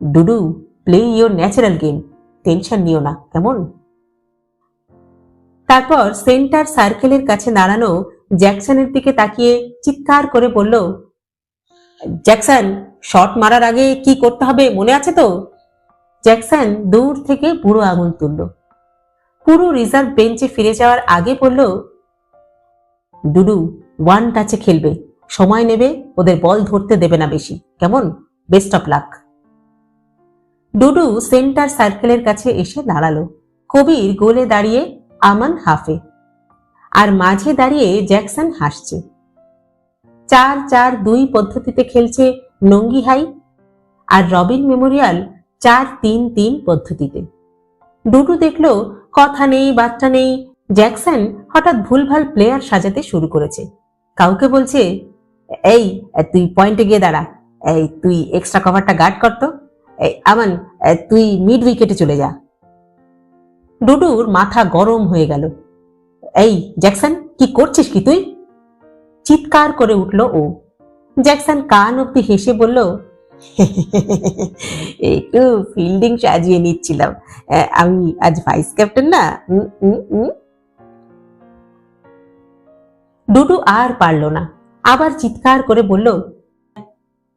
Dudu, play your natural game, tension নিও না, কেমন? তারপর সেন্টার সার্কেলের কাছে দাঁড়ানো জ্যাকসনের দিকে তাকিয়ে চিৎকার করে বলল, জ্যাকসন, শট মারার আগে কি করতে হবে মনে আছে তো? জ্যাকসন দূর থেকে বুড়ো আঙুল তুলল। পুরো রিজার্ভ বেঞ্চে ফিরে যাওয়ার আগে বলল, ডুডু, 1 টাচে খেলবে, সময় নেবে, ওদের বল ধরতে দেবে না বেশি, কেমন? Best of luck. Dudu centre সার্কেলের কাছে এসে দাঁড়ালো। কবির গোলে দাঁড়িয়ে, আমান হাফে, আর মাঝে দাঁড়িয়ে জ্যাকসন হাসছে। 4-4-2 পদ্ধতিতে খেলছে নঙ্গি হাই, আর রবিন মেমোরিয়াল 4-3-3 পদ্ধতিতে। ডুডু দেখলো কথা নেই বার্তা নেই, জ্যাকসন হঠাৎ ভুলভাল প্লেয়ার সাজাতে শুরু করেছে। কাউকে বলছে, এই তুই পয়েন্টে গিয়ে দাঁড়া, এই তুই এক্সট্রা কভারটা গার্ড করতো, এই আমান তুই মিড উইকেটে চলে যা। ডুডুর মাথা গরম হয়ে গেল। এই জ্যাকসন, কি করছিস কি তুই? চিৎকার করে উঠল ও। জ্যাকসন কান অব্দি হেসে বলল, একটু ফিল্ডিং সাজিয়ে নিচ্ছিলাম, আমি আজ ভাইস ক্যাপ্টেন না। ডুডু আর পারল না, আবার চিৎকার করে বলল,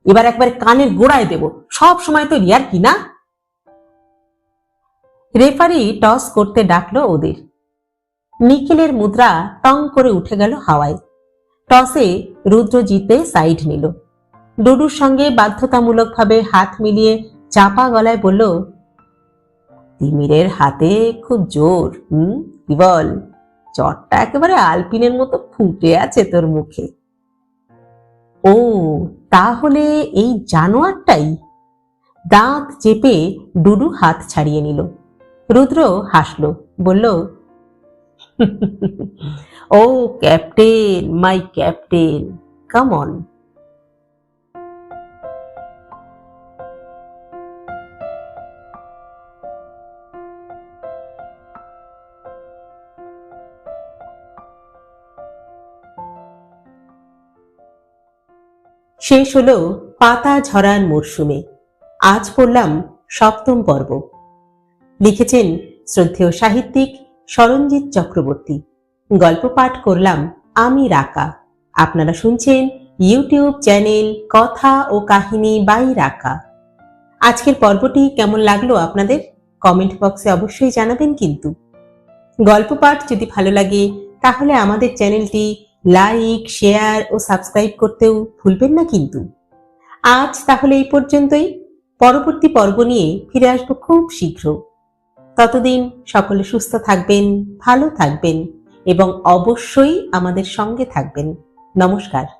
এবার একবার কানের গোড়ায় দেব, সব সময় তো রিয়ার কি না। রেফারি টস করতে ডাকলো ওদের। নিখিলের মুদ্রা টং করে উঠে গেল হাওয়ায়। টসে রুদ্র জিতে সাইড নিল। ডুডুর সঙ্গে বাধ্যতামূলকভাবে হাত মিলিয়ে চাপা গলায় বলল, তিমিরের হাতে খুব জোর, কি বল? চটটা একেবারে আলপিনের মতো ফুটে আছে তোর মুখে। ও, তাহলে এই জানোয়ারটাই? দাঁত চেপে ডুডু হাত ছাড়িয়ে নিল। রুদ্র হাসল, বলল, O captain, my captain, come on. শেষ হলো পাতা ঝরার মরশুমে। আজ পড়লাম 7ম পর্ব। লিখেছেন শ্রদ্ধেয় সাহিত্যিক সরঞ্জিত চক্রবর্তী। গল্প পাঠ করলাম আমি রাকা। আপনারা শুনছেন ইউটিউব চ্যানেল কথা ও কাহিনী বাই রাকা। আজকের পর্বটি কেমন লাগলো আপনাদের কমেন্ট বক্সে অবশ্যই জানাবেন। কিন্তু গল্প পাঠ যদি ভালো লাগে তাহলে আমাদের চ্যানেলটি লাইক, শেয়ার ও সাবস্ক্রাইব করতেও ভুলবেন না কিন্তু। আজ তাহলে এই পর্যন্তই। পরবর্তী পর্ব নিয়ে ফিরে আসবো খুব শীঘ্র। ততদিন সকলে সুস্থ থাকবেন, ভালো থাকবেন এবং অবশ্যই আমাদের সঙ্গে থাকবেন। নমস্কার।